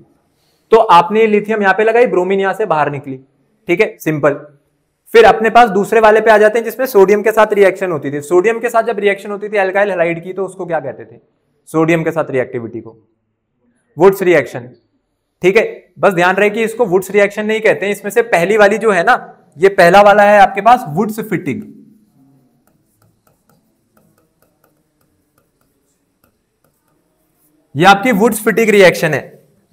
तो आपने लिथियम यहां पे लगाई, ब्रोमीन यहां से बाहर निकली। ठीक है, सिंपल। फिर अपने पास दूसरे वाले पे आ जाते हैं जिसमें सोडियम के साथ रिएक्शन होती थी। सोडियम के साथ जब रिएक्शन होती थी एल्काइल हैलाइड की, तो उसको क्या कहते थे, सोडियम के साथ रिएक्टिविटी को वुड्स रिएक्शन। ठीक है, बस ध्यान रहे कि इसको वुड्स रिएक्शन नहीं कहते हैं। इसमें से पहली वाली जो है ना, ये पहला वाला है आपके पास वुड्स फिटिंग। ये आपकी वुड्स फिटिंग रिएक्शन है।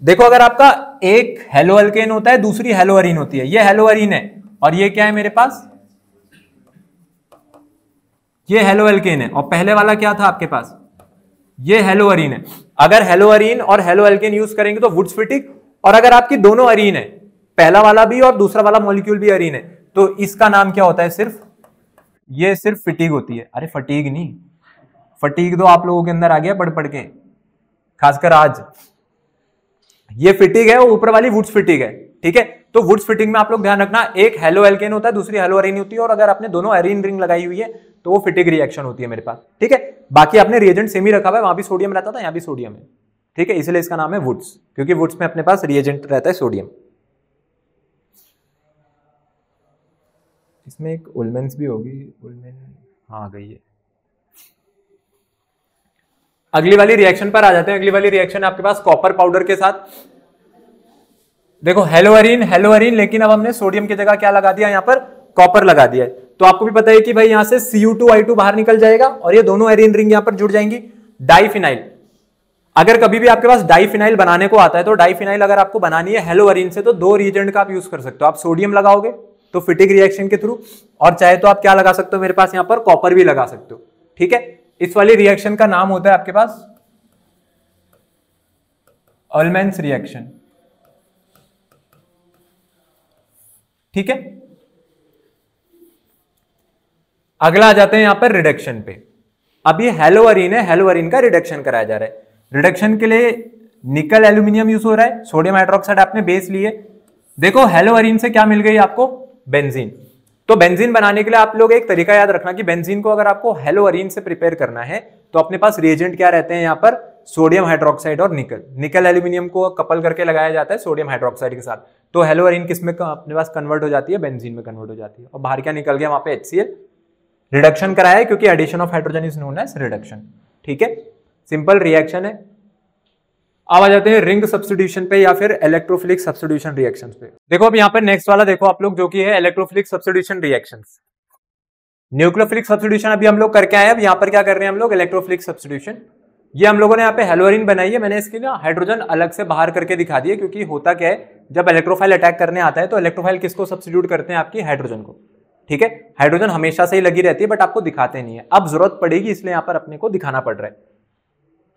देखो अगर आपका एक हेलो अल्केन होता है, दूसरी हेलो अरीन होती है, ये हेलो अरीन है और ये क्या है मेरे पास, ये हेलो अल्केन है, और पहले वाला क्या था आपके पास, ये हेलो अरीन है। अगर हेलो अरीन और हेलो अल्केन यूज करेंगे तो वुड्स फिटिंग, और अगर आपकी दोनों अरीन है, पहला वाला भी और दूसरा वाला मॉलिक्यूल भी अरीन है, तो इसका नाम क्या होता है, सिर्फ ये सिर्फ फिटिग होती है। अरे फटीग नहीं, फटीग तो आप लोगों के अंदर आ गया पढ़ पढ़ के, खासकर आज। ये फिटिंग है, वो ऊपर वाली वुड्स फिटिंग है। ठीक है, तो वुड्स फिटिंग में आप लोग ध्यान रखना, एक हेलो एल्केन होता है, दूसरी हेलो अरीन होती है, और अगर आपने दोनों अरीन रिंग लगाई हुई है तो वो फिटिंग रिएक्शन होती है मेरे पास। ठीक है, बाकी आपने रिएजेंट सेम ही रखा हुआ है, वहां भी सोडियम रहता था, यहाँ भी सोडियम है। ठीक है, इसलिए इसका नाम है वुड्स, क्योंकि वुड्स में अपने पास रिएजेंट रहता है सोडियम। इसमें एक उलमेंस भी होगी, उलमेन हाँ आ गई है। अगली वाली रिएक्शन पर आ जाते हैं। अगली वाली रिएक्शन है आपके पास कॉपर पाउडर के साथ। देखो हेलो अरीन, लेकिन अब हमने सोडियम की जगह क्या लगा दिया, यहाँ पर कॉपर लगा दिया है। तो आपको भी पता है कि भाई यहां से Cu2I2 बाहर निकल जाएगा और ये दोनों एरीन रिंग यहां पर जुड़ जाएंगी। डाइफिनाइल, अगर कभी भी आपके पास डाइफिनाइल बनाने को आता है तो डाइफिनाइल अगर आपको बनानी है हेलो अरीन से, तो दो रिएजेंट का आप यूज कर सकते हो। आप सोडियम लगाओगे तो फिटिंग रिएक्शन के थ्रू, और चाहे तो आप क्या लगा सकते हो, मेरे पास यहां पर कॉपर भी लगा सकते हो। ठीक है, इस वाली रिएक्शन का नाम होता है आपके पास उलमेंस रिएक्शन। ठीक है, अगला आ जाते हैं यहां पर रिडक्शन पे। अब ये हेलो अरीन है, हेलो अरीन का रिडक्शन कराया जा रहा है। रिडक्शन के लिए निकल एल्यूमिनियम यूज हो रहा है, सोडियम हाइड्रोक्साइड आपने बेस लिए। देखो हेलो अरीन से क्या मिल गई आपको, बेंजीन। तो बेंजीन बनाने के लिए आप लोग एक तरीका याद रखना कि बेंजीन को अगर आपको हेलो अरीन से प्रिपेयर करना है तो अपने पास रिएजेंट क्या रहते हैं यहाँ पर, सोडियम हाइड्रोक्साइड और निकल। निकल एल्यूमिनियम को कपल करके लगाया जाता है सोडियम हाइड्रोक्साइड के साथ। तो हेलो अरीन किस में अपने पास कन्वर्ट हो जाती है, बेंजीन में कन्वर्ट हो जाती है, और बाहर क्या निकल गया वहां पे HCl। रिडक्शन कराया है क्योंकि addition of hydrogen is known as reduction. ठीक है, सिंपल रिएक्शन है। अब आ जाते हैं रिंग सब्स्टिट्यूशन पे या फिर इलेक्ट्रोफिलिक सब्स्टिट्यूशन रिएक्शंस पे। देखो अब यहाँ पर नेक्स्ट वाला देखो आप लोग, जो कि है electrophilic substitution reactions. Nucleophilic substitution अभी हम लोग करके आए, अब यहाँ पर क्या कर रहे हैं हम लोग, इलेक्ट्रोफिलिक सब्स्टिट्यूशन। ये हम लोगों ने यहाँ पे हेलो अरीन बनाई है, मैंने इसके लिए हाइड्रोजन अलग से बाहर करके दिखा दिया, क्योंकि होता क्या है, जब इलेक्ट्रोफाइल अटैक करने आता है तो इलेक्ट्रोफाइल किसको सब्स्टिट्यूट करते हैं, आपकी हाइड्रोजन को। ठीक है, हाइड्रोजन हमेशा से ही लगी रहती है बट आपको दिखाते नहीं है, अब जरूरत पड़ेगी इसलिए यहां पर अपने को दिखाना पड़ रहा है।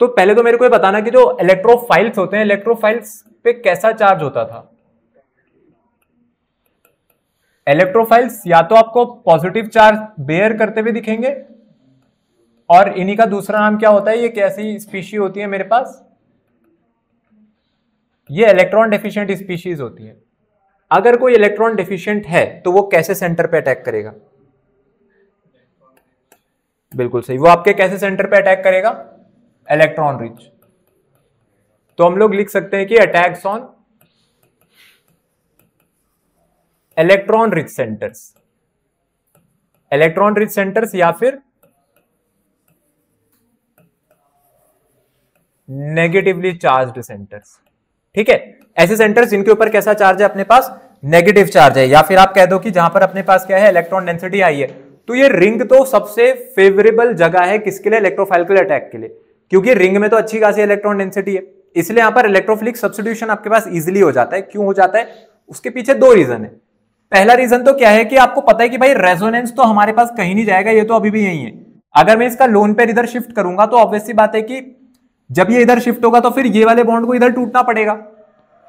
तो पहले तो मेरे को ये बताना कि जो इलेक्ट्रोफाइल्स होते हैं, इलेक्ट्रोफाइल्स पे कैसा चार्ज होता था। इलेक्ट्रोफाइल्स या तो आपको पॉजिटिव चार्ज बेयर करते हुए दिखेंगे, और इन्हीं का दूसरा नाम क्या होता है, ये कैसी स्पीशी होती है मेरे पास, ये इलेक्ट्रॉन डेफिशिएंट स्पीशीज होती है। अगर कोई इलेक्ट्रॉन डेफिशिएंट है तो वो कैसे सेंटर पे अटैक करेगा, बिल्कुल सही, वो आपके कैसे सेंटर पे अटैक करेगा, इलेक्ट्रॉन रिच। तो हम लोग लिख सकते हैं कि attacks on electron rich centres, electron rich centres या फिर नेगेटिवली चार्ज्ड सेंटर्स। ठीक है, ऐसे सेंटर्स जिनके ऊपर कैसा चार्ज है अपने पास, नेगेटिव चार्ज है, या फिर आप कह दो कि जहां पर अपने पास क्या है, इलेक्ट्रॉन डेंसिटी आई है। तो ये रिंग तो सबसे फेवरेबल जगह है किसके लिए, इलेक्ट्रोफाइल के लिए अटैक के लिए, क्योंकि रिंग में तो अच्छी खासी इलेक्ट्रॉन डेंसिटी है, इसलिए यहां पर इलेक्ट्रोफिलिक सब्स्टिट्यूशन आपके पास इजीली हो जाता है। क्यों हो जाता है, उसके पीछे दो रीजन है। पहला रीजन तो क्या है कि आपको पता है कि भाई रेजोनेंस तो हमारे पास कहीं नहीं जाएगा, ये तो अभी भी यही है। अगर मैं इसका लोन पेयर इधर शिफ्ट करूंगा तो ऑब्वियस सी बात है कि जब ये इधर शिफ्ट होगा तो फिर ये वाले बॉन्ड को इधर टूटना पड़ेगा।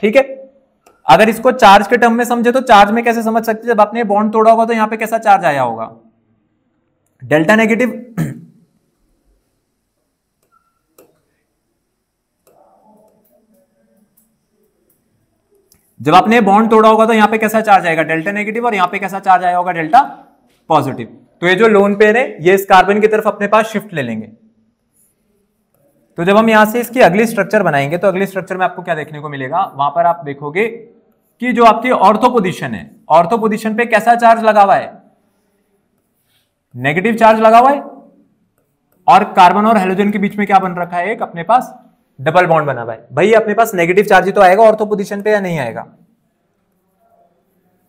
ठीक है, अगर इसको चार्ज के टर्म में समझे तो चार्ज में कैसे समझ सकते, जब आपने बॉन्ड तोड़ा होगा तो यहां पे कैसा चार्ज आया होगा, डेल्टा नेगेटिव। जब आपने बॉन्ड तोड़ा होगा तो यहां पे कैसा चार्ज आएगा, डेल्टा नेगेटिव, और यहां पे कैसा चार्ज आया होगा, डेल्टा पॉजिटिव। तो ये जो लोन पेयर है ये इस कार्बन की तरफ अपने पास शिफ्ट ले लेंगे। तो जब हम यहां से इसकी अगली स्ट्रक्चर बनाएंगे तो अगली स्ट्रक्चर में आपको क्या देखने को मिलेगा, वहां पर आप देखोगे कि जो आपकी ऑर्थो पोजीशन है, ऑर्थो पोजीशन पे कैसा चार्ज लगा हुआ है, नेगेटिव चार्ज लगा हुआ है, और कार्बन और हेलोजन के बीच में क्या बन रखा है, एक अपने पास डबल बॉन्ड बना हुआ है। भाई अपने पास नेगेटिव चार्ज ही तो आएगा ऑर्थो पोजीशन पे, या नहीं आएगा,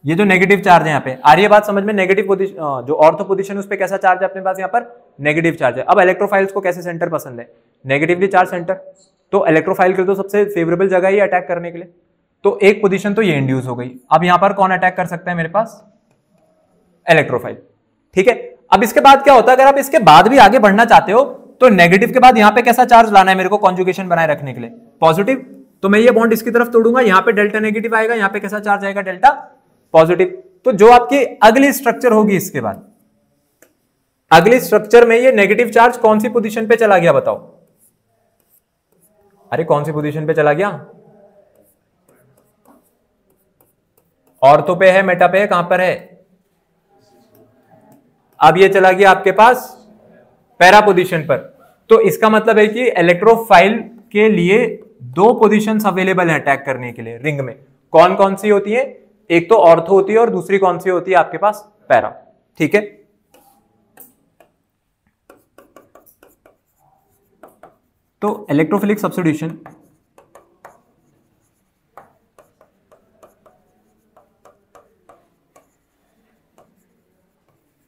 ये जो नेगेटिव चार्ज है यहाँ पे, आ रही है बात समझ में, नेगेटिव पोजीशन जो ऑर्थो पोजीशन उस पे कैसा चार्ज है अपने पास, यहाँ पर नेगेटिव चार्ज है। अब इलेक्ट्रोफाइल्स को कैसे सेंटर पसंद है, नेगेटिवली चार्ज सेंटर, तो इलेक्ट्रोफाइल के लिए तो सबसे फेवरेबल जगह ही अटैक करने के लिए। तो एक पोजीशन तो ये इंड्यूस हो गई। अब यहां पर कौन अटैक कर सकता है मेरे पास, इलेक्ट्रोफाइल। ठीक है, अब इसके बाद क्या होता है, अगर आप इसके बाद भी आगे बढ़ना चाहते हो तो नेगेटिव के बाद यहां पे कैसा चार्ज लाना है मेरे को कॉन्जुगेशन बनाए रखने के लिए, पॉजिटिव। तो मैं ये बॉन्ड इसकी तरफ तोड़ूंगा, यहां पे डेल्टा नेगेटिव आएगा, यहां पे कैसा चार्ज आएगा, डेल्टा पॉजिटिव। तो जो आपकी अगली स्ट्रक्चर होगी इसके बाद, अगली स्ट्रक्चर में ये नेगेटिव चार्ज कौन सी पोजीशन पे चला गया बताओ, अरे कौन सी पोजीशन पे चला गया, ऑर्थो पे है, मेटा पे है, कहां पर है, अब ये चला गया आपके पास पैरा पोजीशन पर। तो इसका मतलब है कि इलेक्ट्रोफाइल के लिए दो पोजीशंस अवेलेबल है अटैक करने के लिए रिंग में। कौन कौन सी होती है, एक तो ऑर्थो होती है और दूसरी कौन सी होती है आपके पास, पैरा। ठीक है, तो electrophilic substitution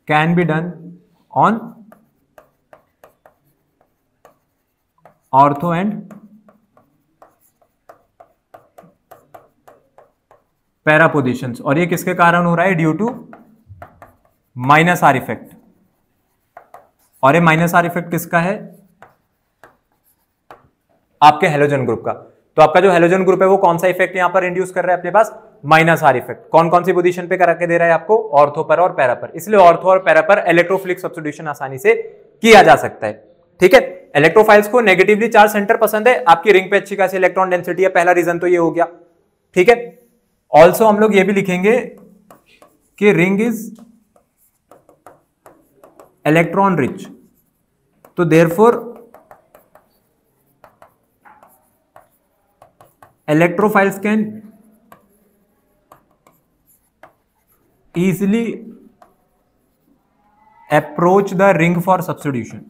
can be done on ortho and para positions, और ये किसके कारण हो रहा है, due to minus R effect. और ये माइनस आर इफेक्ट किसका है, आपके हेलोजन ग्रुप का। तो आपका जो हेलोजन ग्रुप है वो कौन सा इफेक्ट यहां पर इंड्यूस कर रहा है अपने पास, माइनस आर इफेक्ट। कौन कौन सी पोजीशन पे करा के दे रहा है आपको, ऑर्थो पर और पैरा पर। इसलिए ऑर्थो और पैरा पर इलेक्ट्रोफिलिक सब्स्टिट्यूशन आसानी से किया जा सकता है। ठीक है, इलेक्ट्रोफाइल्स को नेगेटिवली चार्ज सेंटर पसंद है, आपकी रिंग पे अच्छी खासी इलेक्ट्रॉन डेंसिटी है, पहला रीजन तो ये हो गया। ठीक है, ऑल्सो हम लोग ये भी लिखेंगे कि रिंग इज इलेक्ट्रॉन रिच, तो therefore electrophiles can easily approach the ring for substitution।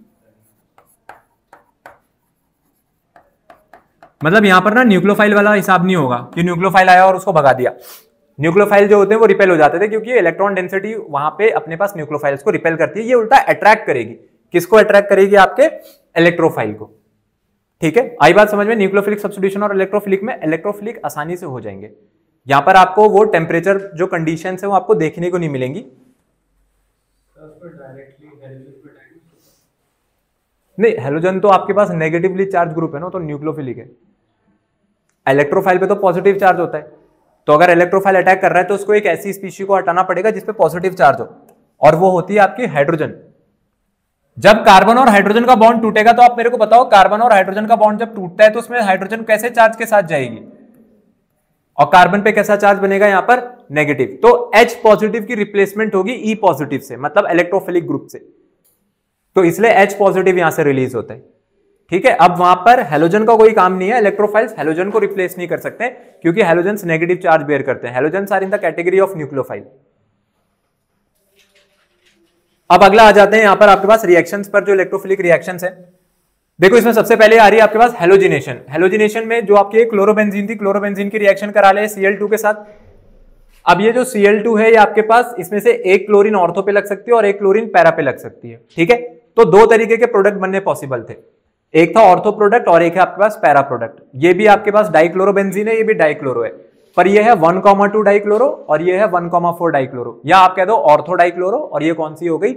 मतलब यहां पर ना न्यूक्लियोफाइल वाला हिसाब नहीं होगा कि न्यूक्लियोफाइल आया और उसको भगा दिया। न्यूक्लियोफाइल जो होते हैं वो रिपेल हो जाते थे, क्योंकि इलेक्ट्रॉन डेंसिटी वहां पे अपने पास न्यूक्लियोफाइल्स को रिपेल करती है। ये उल्टा अट्रैक्ट करेगी, किसको अट्रैक्ट करेगी, आपके इलेक्ट्रोफाइल को। ठीक है, आई बात समझ में। न्यूक्लियोफिलिक सब्स्टिट्यूशन और इलेक्ट्रोफिलिक में इलेक्ट्रोफिलिक आसानी से हो जाएंगे। यहां पर आपको वो टेम्परेचर जो कंडीशंस है वो आपको देखने को नहीं मिलेंगी। नहीं, हेलोजन तो आपके पास नेगेटिवली चार्ज ग्रुप है ना, तो न्यूक्लियोफिलिक है। इलेक्ट्रोफाइल पे तो पॉजिटिव चार्ज होता है, तो अगर इलेक्ट्रोफाइल अटैक कर रहा है तो उसको एक ऐसी स्पीशी को हटाना पड़ेगा जिसपे पॉजिटिव चार्ज हो, और वो होती है आपकी हाइड्रोजन। जब कार्बन और हाइड्रोजन का बॉन्ड टूटेगा, तो आप मेरे को बताओ, कार्बन और हाइड्रोजन का बॉन्ड जब टूटता है तो उसमें हाइड्रोजन कैसे चार्ज के साथ जाएगी, और कार्बन पे कैसा चार्ज बनेगा यहां पर, नेगेटिव। तो H पॉजिटिव की रिप्लेसमेंट होगी E पॉजिटिव से, मतलब इलेक्ट्रोफिलिक ग्रुप से, तो इसलिए H पॉजिटिव यहां से रिलीज होता है। ठीक है, अब वहां पर हेलोजन का कोई काम नहीं है, इलेक्ट्रोफाइल्स हेलोजन को रिप्लेस नहीं कर सकते, क्योंकि हेलोजन्स नेगेटिव चार्ज बेयर करते हैं। Halogens are in the category of nucleophile. अब अगला आ जाते हैं यहां पर आपके पास रिएक्शंस पर, जो इलेक्ट्रोफिलिक रिएक्शंस है। देखो इसमें सबसे पहले आ रही है आपके पास हेलोजिनेशन। हेलोजिनेशन में जो आपकी क्लोरोबेंजीन थी, क्लोरोबेंजीन की रिएक्शन करा ले Cl2 के साथ। अब ये जो Cl2 है, ये आपके पास इसमें से एक क्लोरीन ऑर्थो पे लग सकती है और एक क्लोरीन पैरा पे लग सकती है। ठीक है, तो दो तरीके के प्रोडक्ट बनने पॉसिबल थे, एक था ऑर्थो प्रोडक्ट और एक है आपके पास पैरा प्रोडक्ट। ये भी आपके पास डाइक्लोरोबेंजीन है, ये भी डाइक्लोरो है, पर ये है 1,2 डाइक्लोरो और ये है 1,4 डाइक्लोरो, या आप कह दो ऑर्थो डाइक्लोरो, और ये कौन सी हो गई,